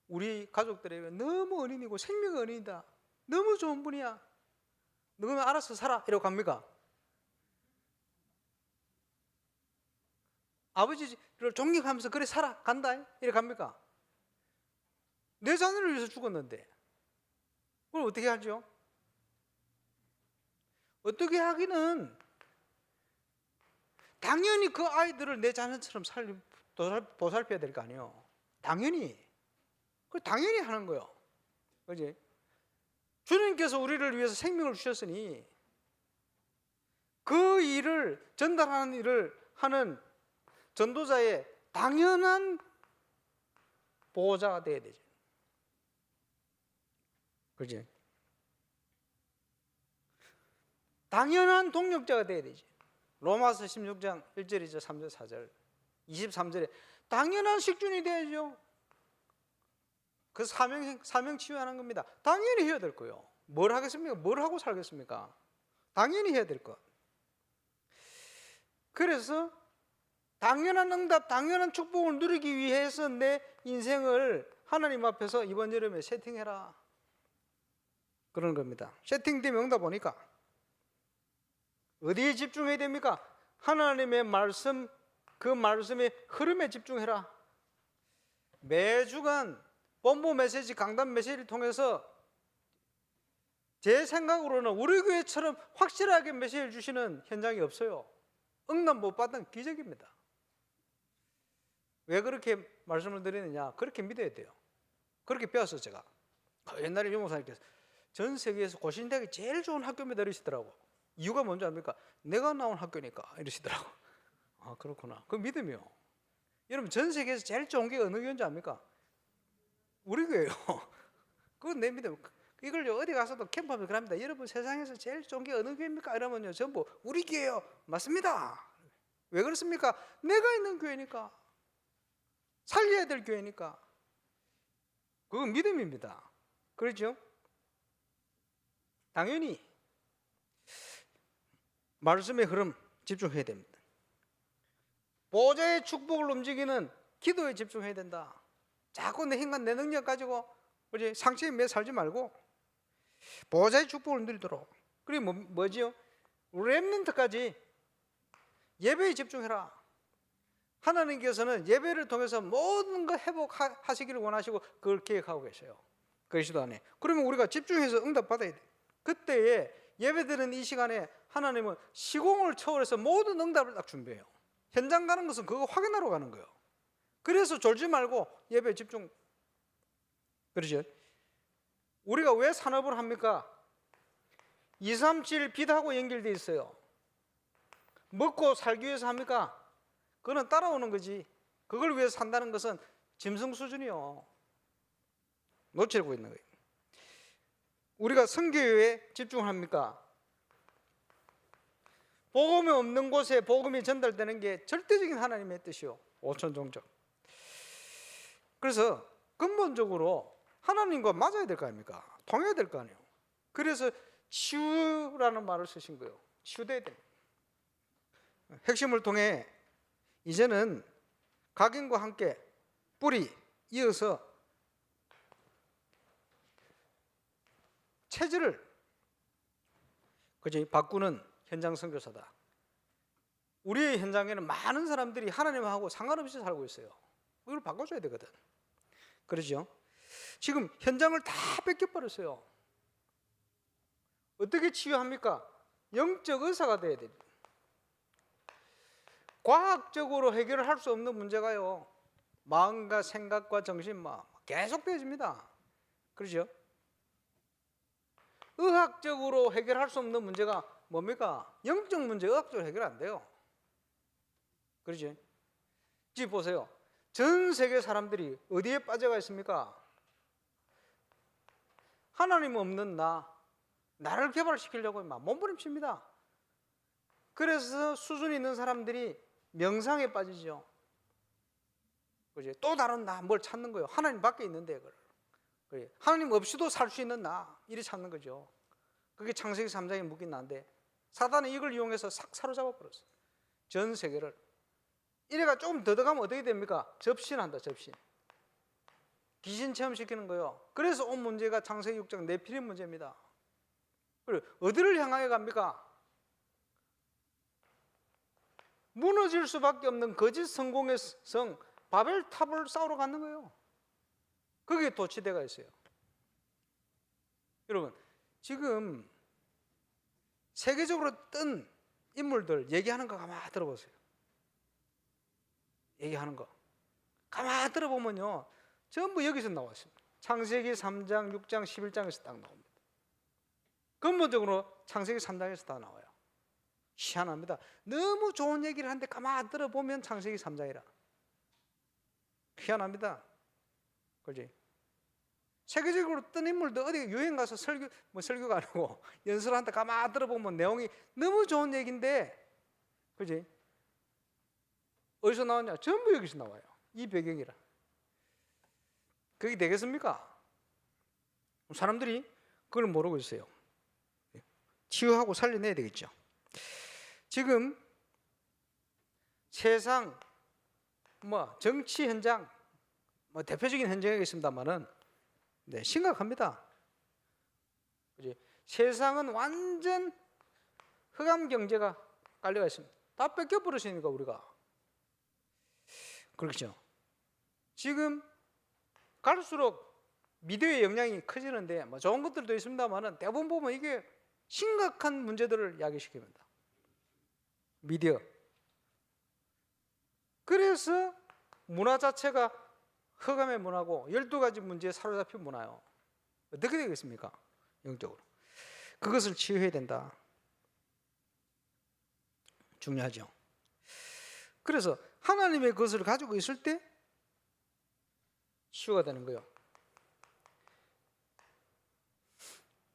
[SPEAKER 1] 우리 가족들에게 너무 어린이고 생명의 어린이다. 너무 좋은 분이야. 너는 알아서 살아. 이러고 갑니까? 아버지를 존경하면서 그래 살아 간다. 이래 갑니까? 내 자녀를 위해서 죽었는데 그걸 어떻게 하죠? 어떻게 하기는 당연히 그 아이들을 내 자녀처럼 보살펴야 될 거 아니에요. 당연히. 그 당연히 하는 거예요. 그지? 주님께서 우리를 위해서 생명을 주셨으니 그 일을 전달하는 일을 하는 전도자의 당연한 보호자가 돼야 되죠. 그지? 당연한 동력자가 돼야 되지. 로마서 16장 1절이죠. 3절 4절 23절에 당연한 식준이 돼야죠. 그 사명 치유하는 겁니다. 당연히 해야 될 거예요. 뭘 하겠습니까? 뭘 하고 살겠습니까? 당연히 해야 될 것. 그래서 당연한 응답, 당연한 축복을 누리기 위해서 내 인생을 하나님 앞에서 이번 여름에 세팅해라. 그런 겁니다. 세팅되면 응답 오니까 어디에 집중해야 됩니까? 하나님의 말씀, 그 말씀의 흐름에 집중해라. 매주간 본부 메시지, 강단 메시지를 통해서 제 생각으로는 우리 교회처럼 확실하게 메시지를 주시는 현장이 없어요. 응답 못 받은 기적입니다. 왜 그렇게 말씀을 드리느냐? 그렇게 믿어야 돼요. 그렇게 배웠어요, 제가. 옛날에 유목사님께서 전 세계에서 고신대학이 제일 좋은 학교입니다 이러시더라고. 이유가 뭔지 압니까? 내가 나온 학교니까 이러시더라고. 아, 그렇구나. 그 믿음이요. 여러분, 전 세계에서 제일 좋은 게 어느 교회인지 압니까? 우리 교회요. 그건 내 믿음. 이걸 어디 가서도 캠프하면 그럽니다. 여러분, 세상에서 제일 좋은 게 어느 교회입니까? 이러면요, 전부 우리 교회요. 맞습니다. 왜 그렇습니까? 내가 있는 교회니까. 살려야 될 교회니까. 그건 믿음입니다. 그렇죠? 당연히 말씀의 흐름 집중해야 됩니다. 보좌의 축복을 움직이는 기도에 집중해야 된다. 자꾸 내 힘과 내 능력 가지고 상처에 매 살지 말고 보좌의 축복을 누리도록. 그리고 뭐지요? 렘넌트까지 예배에 집중해라. 하나님께서는 예배를 통해서 모든 거 회복하시기를 원하시고 그걸 계획하고 계세요. 그리스도 안에. 그러면 우리가 집중해서 응답받아야 돼. 그때에 예배드리는 이 시간에 하나님은 시공을 초월해서 모든 응답을 딱 준비해요. 현장 가는 것은 그거 확인하러 가는 거예요. 그래서 졸지 말고 예배에 집중. 그러죠? 우리가 왜 산업을 합니까? 237 빛하고 연결되어 있어요. 먹고 살기 위해서 합니까? 그거는 따라오는 거지. 그걸 위해서 산다는 것은 짐승 수준이요. 놓치고 있는 거예요. 우리가 선교에 집중합니까? 복음이 없는 곳에 복음이 전달되는 게 절대적인 하나님의 뜻이요. 오천종족. 그래서 근본적으로 하나님과 맞아야 될 거 아닙니까? 통해야 될 거 아니에요. 그래서 치유라는 말을 쓰신 거예요. 치유돼야 됩니다. 핵심을 통해 이제는 각인과 함께 뿌리 이어서 체질을 바꾸는 현장 선교사다. 우리의 현장에는 많은 사람들이 하나님하고 상관없이 살고 있어요. 이걸 바꿔줘야 되거든. 그러죠? 지금 현장을 다 뺏겨버렸어요. 어떻게 치유합니까? 영적 의사가 돼야 됩니다. 과학적으로 해결을 할 수 없는 문제가요, 마음과 생각과 정신만 계속 되어집니다. 그렇죠? 의학적으로 해결할 수 없는 문제가 뭡니까? 영적 문제 의학적으로 해결 안 돼요. 그렇지? 지금 보세요. 전 세계 사람들이 어디에 빠져가 있습니까? 하나님 없는 나를 개발시키려고 막 몸부림칩니다. 그래서 수준이 있는 사람들이 명상에 빠지죠. 그지? 또 다른 뭘 찾는 거예요. 하나님 밖에 있는데 그걸. 하나님 없이도 살 수 있는 이리 찾는 거죠. 그게 창세기 3장에 묶인 나인데 사단은 이걸 이용해서 싹 사로잡아 버렸어요. 전 세계를. 이래가 조금 더 들어가면 어떻게 됩니까? 접신한다, 접신. 귀신 체험시키는 거예요. 그래서 온 문제가 창세기 6장 네피림 문제입니다. 그리고 어디를 향하여 갑니까? 무너질 수밖에 없는 거짓 성공의 성 바벨탑을 쌓으러 가는 거예요. 거기에 도취대가 있어요. 여러분, 지금 세계적으로 뜬 인물들 얘기하는 거 가만히 들어보세요. 얘기하는 거 가만히 들어보면요, 전부 여기서 나왔습니다. 창세기 3장, 6장, 11장에서 딱 나옵니다. 근본적으로 창세기 3장에서 다 나와요. 희한합니다. 너무 좋은 얘기를 하는데 가만히 들어보면 창세기 3장이라. 희한합니다. 그렇지? 세계적으로 뜬 인물도 어디 여행 가서 설교가 아니고 연설한테 가만히 들어보면 내용이 너무 좋은 얘기인데, 그렇지? 어디서 나왔냐? 전부 여기서 나와요. 이 배경이라. 그게 되겠습니까? 사람들이 그걸 모르고 있어요. 치유하고 살려내야 되겠죠. 지금 세상 정치 현장 대표적인 현장이 있습니다만은 심각합니다. 그치? 세상은 완전 흑암 경제가 깔려가 있습니다. 다 뺏겨버리시니까 우리가. 그렇죠. 지금 갈수록 미디어의 영향이 커지는데 좋은 것들도 있습니다만은 대부분 보면 이게 심각한 문제들을 야기시킵니다. 미디어. 그래서 문화 자체가 흑암의 문화고 12가지 문제에 사로잡힌 문화요. 어떻게 되겠습니까? 영적으로. 그것을 치유해야 된다. 중요하죠. 그래서 하나님의 것을 가지고 있을 때 치유가 되는 거예요.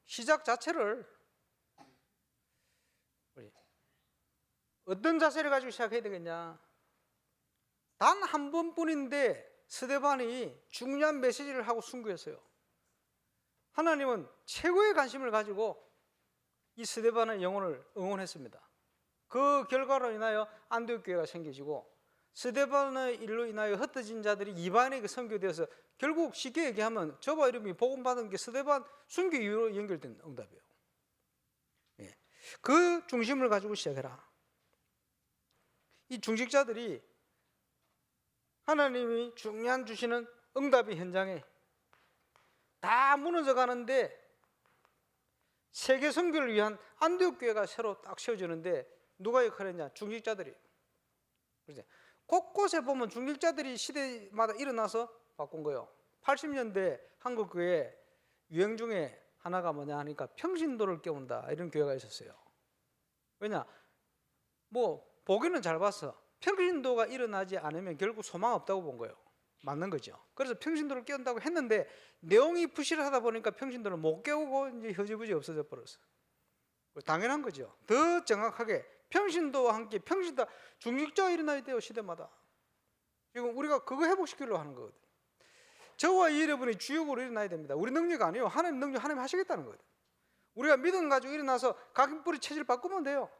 [SPEAKER 1] 시작 자체를 어떤 자세를 가지고 시작해야 되겠냐? 단 한 번뿐인데 스데반이 중요한 메시지를 하고 순교했어요. 하나님은 최고의 관심을 가지고 이 스데반의 영혼을 응원했습니다. 그 결과로 인하여 안디옥 교회가 생겨지고 스데반의 일로 인하여 흩어진 자들이 이방인에게 선교되어서 결국 쉽게 얘기하면 저와 이름이 복음받은 게 스데반 순교 이후로 연결된 응답이에요. 그 중심을 가지고 시작해라. 이 중직자들이 하나님이 중요한 주시는 응답의 현장에 다 무너져 가는데 세계 선교를 위한 안디옥 교회가 새로 딱 세워지는데 누가 역할을 했냐? 중직자들이. 그렇지? 곳곳에 보면 중직자들이 시대마다 일어나서 바꾼 거예요. 80년대 한국 교회 유행 중에 하나가 뭐냐 하니까 평신도를 깨운다 이런 교회가 있었어요. 왜냐? 보기는 잘 봤어. 평신도가 일어나지 않으면 결국 소망 없다고 본 거예요. 맞는 거죠. 그래서 평신도를 깨운다고 했는데 내용이 부실하다 보니까 평신도를 못 깨우고 이제 흐지부지 없어져 버렸어. 당연한 거죠. 더 정확하게 평신도와 함께 평신도 중직자가 일어나야 돼요. 시대마다. 지금 우리가 그거 회복시키려고 하는 거거든. 저와 여러분이 주역으로 일어나야 됩니다. 우리 능력 아니에요. 하나님 능력 하나님 하시겠다는 거거든. 우리가 믿음 가지고 일어나서 각인뿌리 체질 바꾸면 돼요.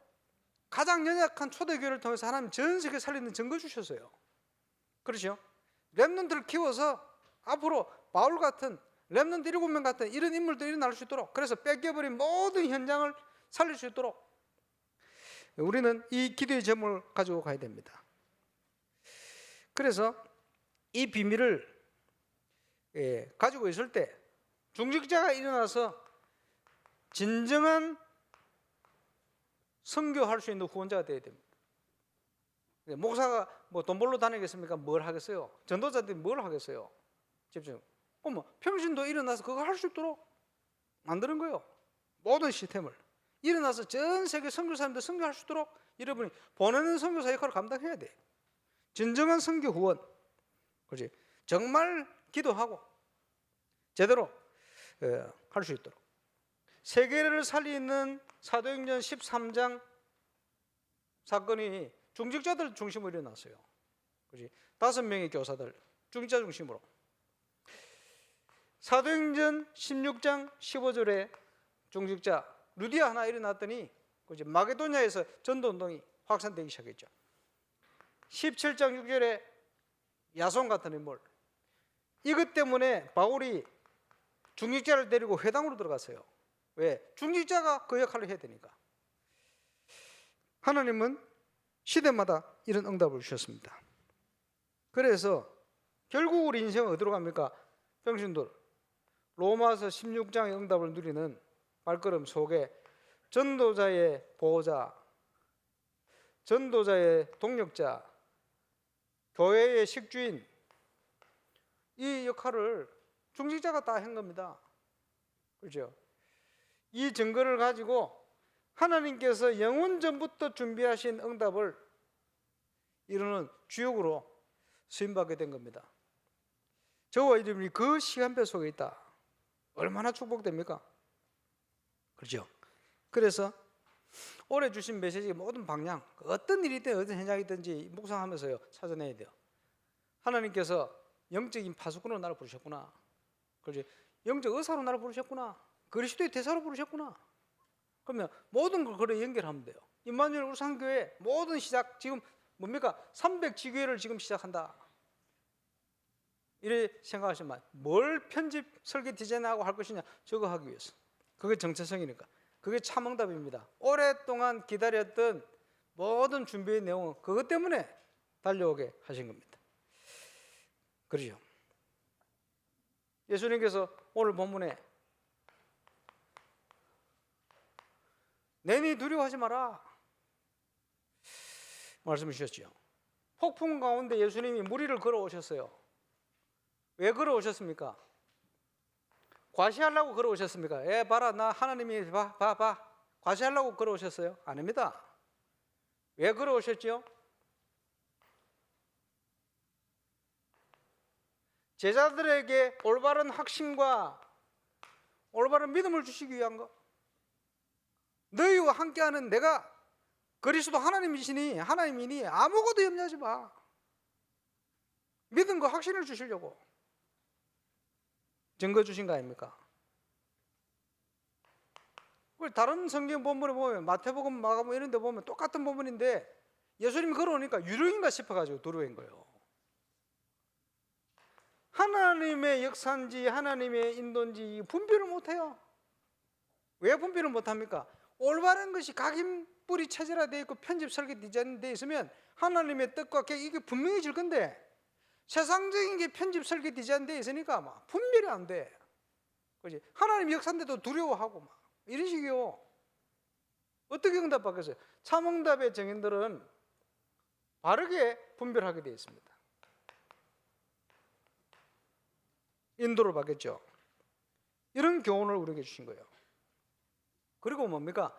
[SPEAKER 1] 가장 연약한 초대교회를 통해서 하나님 전 세계 살리는 증거 주셨어요. 그렇죠? 렘넌트를 키워서 앞으로 바울 같은 렘넌트 7명 같은 이런 인물들이 일어날 수 있도록, 그래서 뺏겨버린 모든 현장을 살릴 수 있도록 우리는 이 기도의 점을 가지고 가야 됩니다. 그래서 이 비밀을 가지고 있을 때 중직자가 일어나서 진정한 선교할 수 있는 후원자가 되어야 됩니다. 목사가 돈 벌러 다니겠습니까? 뭘 하겠어요? 전도자들이 뭘 하겠어요? 집중. 평신도 일어나서 그거 할 수 있도록 만드는 거예요. 모든 시스템을 일어나서 전 세계 선교사님들 선교할 수 있도록 여러분이 보내는 선교사 역할을 감당해야 돼. 진정한 선교 후원, 그렇지? 정말 기도하고 제대로 할 수 있도록 세계를 살리는 사도행전 13장 사건이 중직자들 중심으로 일어났어요. 그렇지? 5명의 교사들 중직자 중심으로. 사도행전 16장 15절에 중직자 루디아 하나 일어났더니 그렇지? 마게도냐에서 전도운동이 확산되기 시작했죠. 17장 6절에 야손 같은 인물, 이것 때문에 바울이 중직자를 데리고 회당으로 들어갔어요. 왜? 중직자가 그 역할을 해야 되니까. 하나님은 시대마다 이런 응답을 주셨습니다. 그래서 결국 우리 인생은 어디로 갑니까? 평신들 로마서 16장의 응답을 누리는 발걸음 속에 전도자의 보호자, 전도자의 동력자, 교회의 식주인, 이 역할을 중직자가 다 한 겁니다. 그렇죠? 이 증거를 가지고 하나님께서 영원 전부터 준비하신 응답을 이루는 주역으로 쓰임받게 된 겁니다. 저와 여러분이 그 시간표 속에 있다. 얼마나 축복됩니까? 그렇죠? 그래서 올해 주신 메시지의 모든 방향, 어떤 일이든 어떤 현장이든지 묵상하면서요 찾아내야 돼요. 하나님께서 영적인 파수꾼으로 나를 부르셨구나. 그렇지? 영적 의사로 나를 부르셨구나. 그리스도의 대사로 부르셨구나. 그러면 모든 걸 그래 연결하면 돼요. 임마누엘 울산교회 모든 시작 지금 뭡니까? 300지교회를 지금 시작한다. 이래 생각하시면 뭘 편집, 설계, 디자인하고 할 것이냐? 저거 하기 위해서. 그게 정체성이니까. 그게 참응답입니다. 오랫동안 기다렸던 모든 준비의 내용은 그것 때문에 달려오게 하신 겁니다. 그렇죠? 예수님께서 오늘 본문에 내니 두려워하지 마라 말씀을 주셨죠. 폭풍 가운데 예수님이 무리를 걸어오셨어요. 왜 걸어오셨습니까? 과시하려고 걸어오셨습니까? 봐라, 나 하나님이 봐. 과시하려고 걸어오셨어요? 아닙니다. 왜 걸어오셨죠? 제자들에게 올바른 확신과 올바른 믿음을 주시기 위한 것. 너희와 함께하는 내가 그리스도 하나님이시니 하나님이니 아무것도 염려하지 마. 믿음과 확신을 주시려고 증거 주신 거 아닙니까? 다른 성경 본문에 보면 마태복음, 마가복음 이런 데 보면 똑같은 본문인데 예수님이 걸어오니까 유령인가 싶어가지고 두려워한 거예요. 하나님의 역사인지 하나님의 인도인지 분별을 못해요. 왜 분별을 못합니까? 올바른 것이 각인뿔이 체제화되어 있고 편집 설계 디자인되어 있으면 하나님의 뜻과 계획 이게 분명해질 건데 세상적인 게 편집 설계 디자인되어 있으니까 막 분별이 안 돼. 그렇지? 하나님 역사인데도 두려워하고 막 이런 식이요. 어떻게 응답받겠어요? 참응답의 증인들은 바르게 분별하게 되어 있습니다. 인도를 받겠죠. 이런 교훈을 우리에게 주신 거예요. 그리고 뭡니까?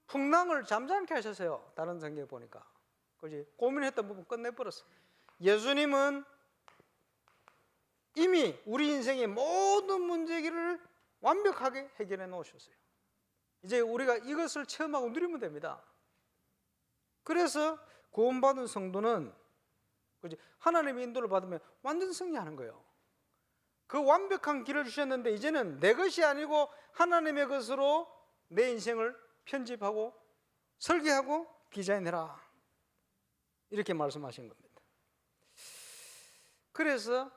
[SPEAKER 1] 풍랑을 잠잠케 하셨어요. 다른 성경에 보니까. 그렇지? 고민했던 부분 끝내버렸어요. 예수님은 이미 우리 인생의 모든 문제기를 완벽하게 해결해 놓으셨어요. 이제 우리가 이것을 체험하고 누리면 됩니다. 그래서 구원받은 성도는 그렇지? 하나님의 인도를 받으면 완전 승리하는 거예요. 그 완벽한 길을 주셨는데 이제는 내 것이 아니고 하나님의 것으로 내 인생을 편집하고 설계하고 디자인해라. 이렇게 말씀하신 겁니다. 그래서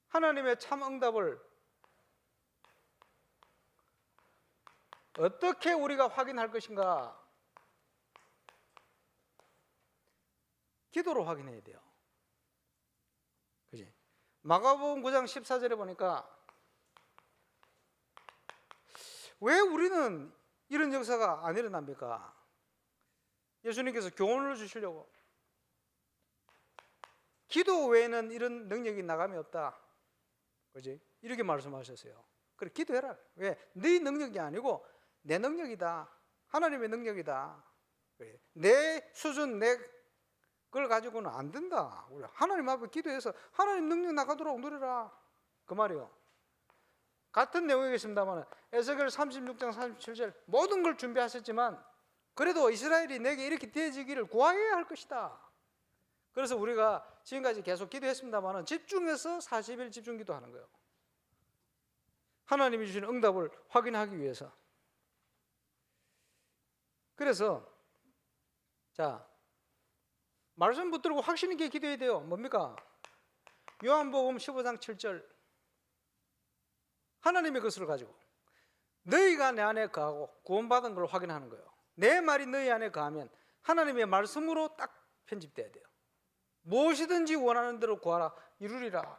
[SPEAKER 1] 하나님의 참 응답을 어떻게 우리가 확인할 것인가? 기도로 확인해야 돼요. 그지? 마가복음 9장 14절에 보니까 왜 우리는 이런 역사가 안 일어납니까? 예수님께서 교훈을 주시려고 기도 외에는 이런 능력이 나감이 없다. 그지? 이렇게 말씀하셨어요. 그래 기도해라. 왜? 네 능력이 아니고 내 능력이다. 하나님의 능력이다. 그래. 내 수준, 내 그걸 가지고는 안 된다. 우리 하나님 앞에 기도해서 하나님 능력 나가도록 누려라. 그 말이요. 같은 내용이겠습니다만 에스겔 36장 37절 모든 걸 준비하셨지만 그래도 이스라엘이 내게 이렇게 되어지기를 구하여야 할 것이다. 그래서 우리가 지금까지 계속 기도했습니다만 집중해서 40일 집중 기도하는 거예요. 하나님이 주시는 응답을 확인하기 위해서. 그래서 자 말씀 붙들고 확신 있게 기도해야 돼요. 뭡니까? 요한복음 15장 7절 하나님의 것을 가지고 너희가 내 안에 거하고 구원받은 걸 확인하는 거예요. 내 말이 너희 안에 거하면 하나님의 말씀으로 딱 편집돼야 돼요. 무엇이든지 원하는 대로 구하라 이루리라.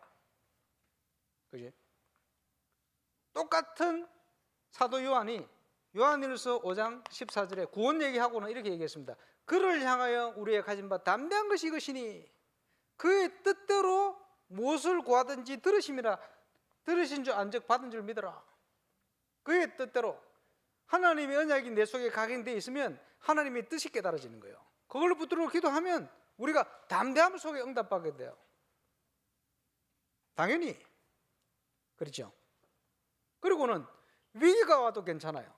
[SPEAKER 1] 그지? 똑같은 사도 요한이 요한일서 5장 14절에 구원 얘기하고는 이렇게 얘기했습니다. 그를 향하여 우리의 가진 바 담대한 것이 이것이니 그의 뜻대로 무엇을 구하든지 들으심이라. 들으신 줄 안즉 받은 줄 믿어라. 그의 뜻대로 하나님의 언약이 내 속에 각인되어 있으면 하나님의 뜻이 깨달아지는 거예요. 그걸로 붙들고 기도하면 우리가 담대함 속에 응답받게 돼요. 당연히 그렇죠. 그리고는 위기가 와도 괜찮아요.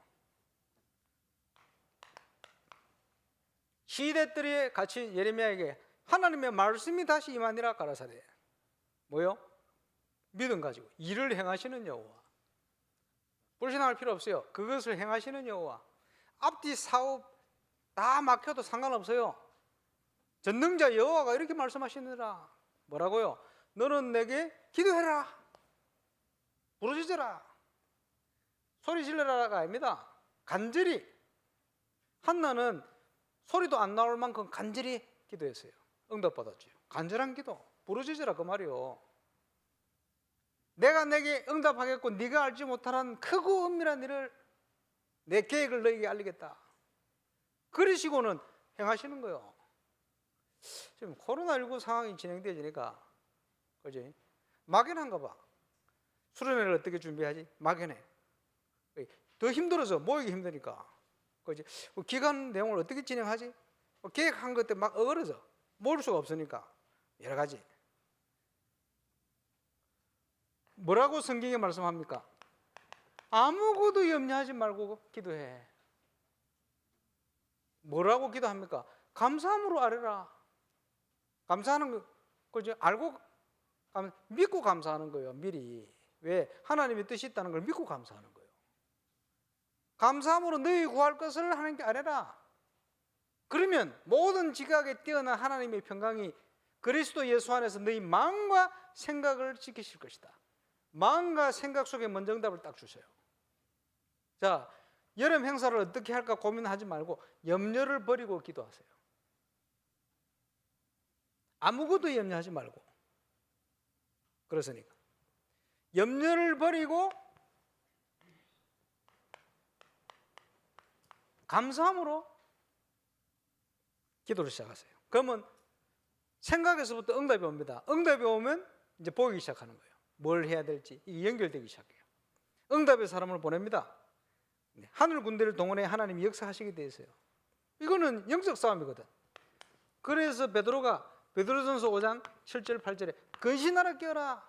[SPEAKER 1] 시대들이 같이 예레미야에게 하나님의 말씀이 다시 임하니라 가라사대. 뭐요? 믿음 가지고 일을 행하시는 여호와. 불신앙할 필요 없어요. 그것을 행하시는 여호와. 앞뒤 사업 다 막혀도 상관없어요. 전능자 여호와가 이렇게 말씀하시느라. 뭐라고요? 너는 내게 기도해라. 부르짖어라. 소리 질러라가 아닙니다. 간절히. 한나는 소리도 안 나올 만큼 간절히 기도했어요. 응답받았죠. 간절한 기도. 부르짖으라 그 말이요. 내가 내게 응답하겠고 네가 알지 못하는 크고 은밀한 일을 내 계획을 너에게 알리겠다. 그러시고는 행하시는 거예요. 지금 코로나19 상황이 진행되어지니까 그지? 막연한가 봐. 수련회를 어떻게 준비하지? 막연해. 더 힘들어서 모이기 힘드니까. 그지? 기간 내용을 어떻게 진행하지? 계획한 것 때문에 막 어그러져. 모일 수가 없으니까 여러 가지. 뭐라고 성경에 말씀합니까? 아무것도 염려하지 말고 기도해. 뭐라고 기도합니까? 감사함으로 아뢰라. 감사하는 거, 그죠? 알고, 믿고 감사하는 거예요, 미리. 왜? 하나님의 뜻이 있다는 걸 믿고 감사하는 거예요. 감사함으로 너희 구할 것을 하나님께 아뢰라. 그러면 모든 지각에 뛰어난 하나님의 평강이 그리스도 예수 안에서 너희 마음과 생각을 지키실 것이다. 마음과 생각 속에 먼저 응답을 딱 주세요. 자, 여름 행사를 어떻게 할까 고민하지 말고 염려를 버리고 기도하세요. 아무것도 염려하지 말고. 그렇으니까 염려를 버리고 감사함으로 기도를 시작하세요. 그러면 생각에서부터 응답이 옵니다. 응답이 오면 이제 보이기 시작하는 거예요. 뭘 해야 될지 이게 연결되기 시작해요. 응답의 사람을 보냅니다. 하늘 군대를 동원해 하나님이 역사하시게 돼 있어요. 이거는 영적 싸움이거든. 그래서 베드로전서 5장 7절 8절에 근신하라 깨어라.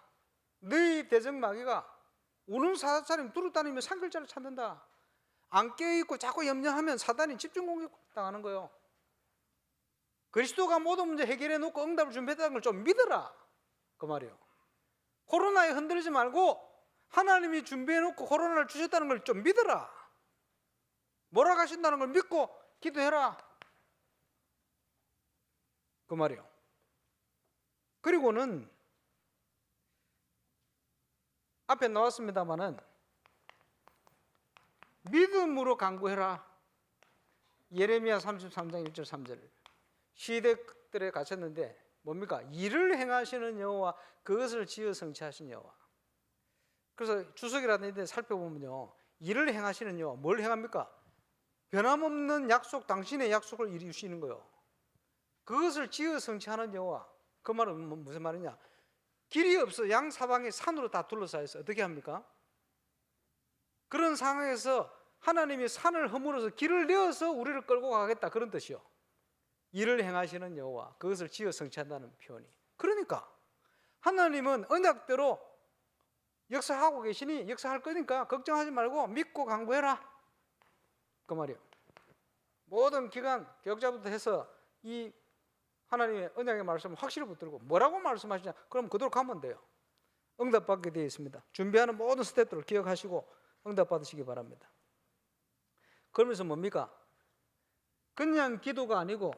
[SPEAKER 1] 너희 대적 마귀가 우는 사자처럼 두루다니며 산글자를 찾는다. 안 깨어있고 자꾸 염려하면 사단이 집중 공격 당하는 거예요. 그리스도가 모든 문제 해결해 놓고 응답을 준비했다는 걸 좀 믿어라. 그 말이에요. 코로나에 흔들리지 말고 하나님이 준비해 놓고 코로나를 주셨다는 걸 좀 믿어라. 몰아가신다는 걸 믿고 기도해라. 그 말이에요. 그리고는 앞에 나왔습니다마는 믿음으로 간구해라. 예레미야 33장 1절 3절. 시대들에 갇혔는데 뭡니까? 일을 행하시는 여호와 그것을 지어 성취하신 여호와. 그래서 주석이라는 데 살펴보면요. 일을 행하시는 여호와 뭘 행합니까? 변함없는 약속, 당신의 약속을 이루시는 거예요. 그것을 지어 성취하는 여호와. 그 말은 무슨 말이냐? 길이 없어 양 사방이 산으로 다 둘러싸여 있어. 어떻게 합니까? 그런 상황에서 하나님이 산을 허물어서 길을 내어서 우리를 끌고 가겠다, 그런 뜻이요. 일을 행하시는 여호와, 그것을 지어 성취한다는 표현이. 그러니까 하나님은 언약대로 역사하고 계시니 역사할 거니까 걱정하지 말고 믿고 강구해라, 그 말이에요. 모든 기간 개혁자부터 해서 이 하나님의 언약의 말씀을 확실히 붙들고 뭐라고 말씀하시냐, 그럼 그대로 가면 돼요. 응답받게 되어 있습니다. 준비하는 모든 스텝들을 기억하시고 응답받으시기 바랍니다. 그러면서 뭡니까? 그냥 기도가 아니고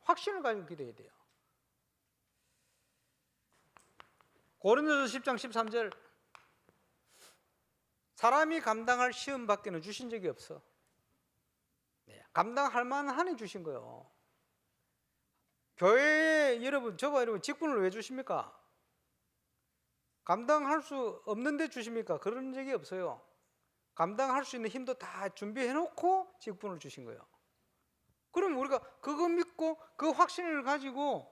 [SPEAKER 1] 확신을 가지고 기도해야 돼요. 고린도서 10장 13절, 사람이 감당할 시험밖에는 주신 적이 없어. 감당할 만하니 주신 거예요. 교회에 여러분, 저와 여러분 직분을 왜 주십니까? 감당할 수 없는데 주십니까? 그런 적이 없어요. 감당할 수 있는 힘도 다 준비해 놓고 직분을 주신 거예요. 그럼 우리가 그거 믿고 그 확신을 가지고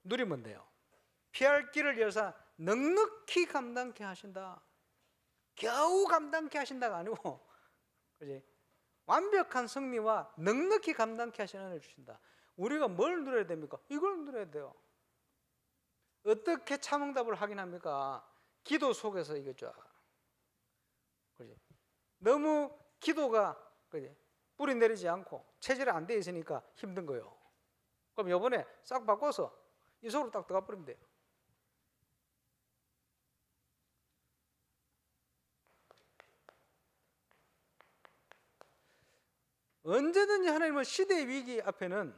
[SPEAKER 1] 누리면 돼요. 피할 길을 열사 넉넉히 감당케 하신다. 겨우 감당케 하신다가 아니고, 그지? 완벽한 승리와 넉넉히 감당케 하시는 은혜를 주신다. 우리가 뭘 누려야 됩니까? 이걸 누려야 돼요. 어떻게 참응답을 하긴 합니까? 기도 속에서 이거죠. 그지? 너무 기도가, 그지? 뿌리 내리지 않고 체질이 안 돼 있으니까 힘든 거예요. 그럼 이번에 싹 바꿔서 이 속으로 딱 들어가 버리면 돼요. 언제든지 하나님은 시대의 위기 앞에는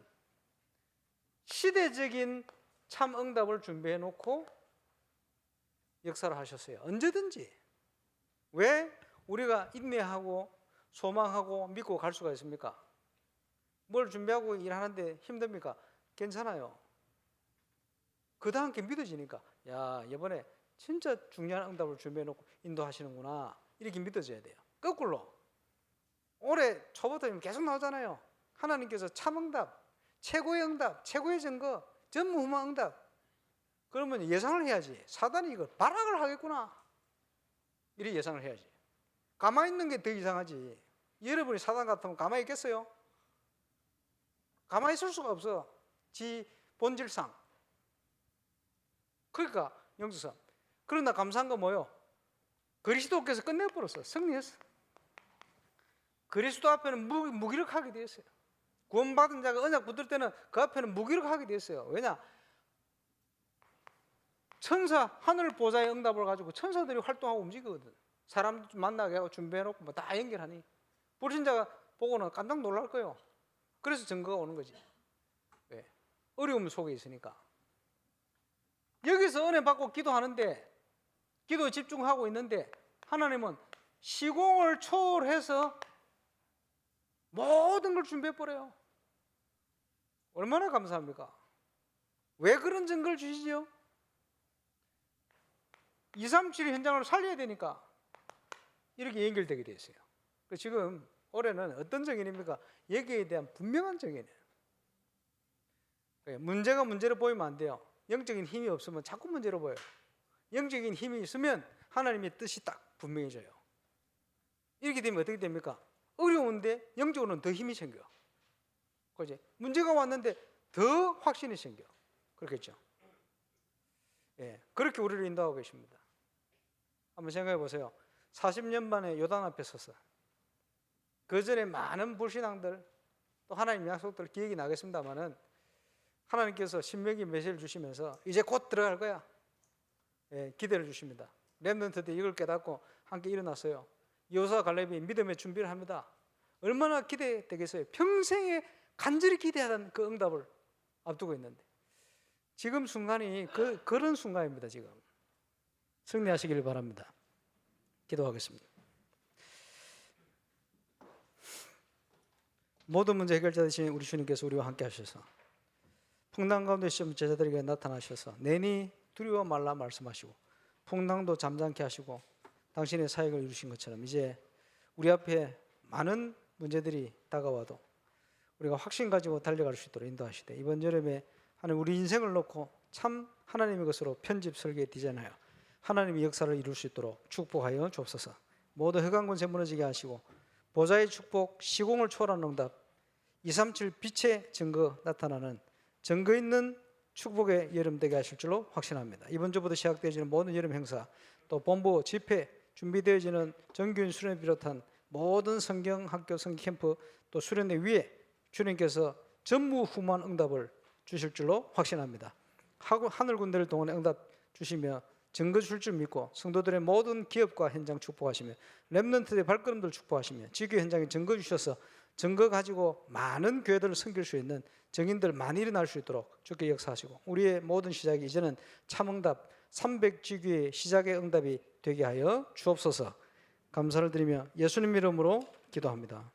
[SPEAKER 1] 시대적인 참 응답을 준비해 놓고 역사를 하셨어요. 언제든지. 왜 우리가 인내하고 소망하고 믿고 갈 수가 있습니까? 뭘 준비하고 일하는데 힘듭니까? 괜찮아요. 그다 함께 믿어지니까, 야, 이번에 진짜 중요한 응답을 준비해 놓고 인도하시는구나, 이렇게 믿어져야 돼요. 거꾸로 올해 초부터 계속 나오잖아요. 하나님께서 참응답, 최고의 응답, 최고의 증거, 전무후무한 응답. 그러면 예상을 해야지. 사단이 이걸 발악을 하겠구나, 이렇게 예상을 해야지. 가만히 있는 게 더 이상하지. 여러분이 사단 같으면 가만히 있겠어요? 가만히 있을 수가 없어, 지 본질상. 그러니까 영주사, 그러나 감사한 건 뭐요? 그리스도께서 끝내버렸어. 승리했어. 그리스도 앞에는 무기력하게 되었어요. 구원받은 자가 언약 붙들 때는 그 앞에는 무기력하게 되었어요. 왜냐? 천사, 하늘 보좌의 응답을 가지고 천사들이 활동하고 움직이거든. 사람 만나게 하고 준비해놓고 뭐 다 연결하니 불신자가 보고는 깜짝 놀랄 거예요. 그래서 증거가 오는 거지. 왜? 어려움 속에 있으니까. 여기서 은혜 받고 기도하는데, 기도에 집중하고 있는데 하나님은 시공을 초월해서 모든 걸 준비해버려요. 얼마나 감사합니까? 왜 그런 증거를 주시죠? 237 현장을 살려야 되니까 이렇게 연결되게 되어 있어요. 지금 올해는 어떤 정인입니까? 여기에 대한 분명한 정인이에요. 문제가 문제로 보이면 안 돼요. 영적인 힘이 없으면 자꾸 문제로 보여요. 영적인 힘이 있으면 하나님의 뜻이 딱 분명해져요. 이렇게 되면 어떻게 됩니까? 어려운데 영적으로는 더 힘이 생겨. 그지? 문제가 왔는데 더 확신이 생겨. 그렇겠죠? 예, 그렇게 우리를 인도하고 계십니다. 한번 생각해 보세요. 40년 만에 요단 앞에 섰어. 그 전에 많은 불신앙들, 또 하나님 약속들 기억이 나겠습니다만은 하나님께서 신명기 메시지를 주시면서 이제 곧 들어갈 거야, 예, 기대를 주십니다. 렘넌트들이 이걸 깨닫고 함께 일어났어요. 여호수아 갈렙이 믿음의 준비를 합니다. 얼마나 기대되겠어요. 평생에 간절히 기대하던 그 응답을 앞두고 있는데 지금 순간이 그런 순간입니다. 지금 승리하시길 바랍니다. 기도하겠습니다. 모든 문제 해결자 되신 우리 주님께서 우리와 함께 하셔서 풍랑 가운데 시험 제자들에게 나타나셔서 내니 두려워 말라 말씀하시고 풍랑도 잠잠케 하시고 당신의 사역을 이루신 것처럼 이제 우리 앞에 많은 문제들이 다가와도 우리가 확신 가지고 달려갈 수 있도록 인도하시되 이번 여름에 하나님 우리 인생을 놓고 참 하나님의 것으로 편집 설계 디자인하여 하나님의 역사를 이룰 수 있도록 축복하여 주옵소서. 모두 흑암 권세 무너지게 하시고 보좌의 축복, 시공을 초월하는 응답, 237 빛의 증거 나타나는 증거 있는 축복의 여름 되게 하실 줄로 확신합니다. 이번 주부터 시작되어지는 모든 여름 행사, 또 본부 집회 준비되어지는 정규인 수련을 비롯한 모든 성경학교 성경캠프 또 수련회 위에 주님께서 전무후무한 응답을 주실 줄로 확신합니다. 하늘 군대를 동원해 응답 주시며 증거 줄 줄 믿고 성도들의 모든 기업과 현장 축복하시며 렘넌트의 발걸음들 축복하시며 지교 현장에 증거 주셔서 증거 가지고 많은 교회들을 섬길 수 있는 증인들 많이 일어날 수 있도록 주께 역사하시고 우리의 모든 시작이 이제는 참응답 300지교의 시작의 응답이 되게 하여 주옵소서. 감사를 드리며 예수님 이름으로 기도합니다.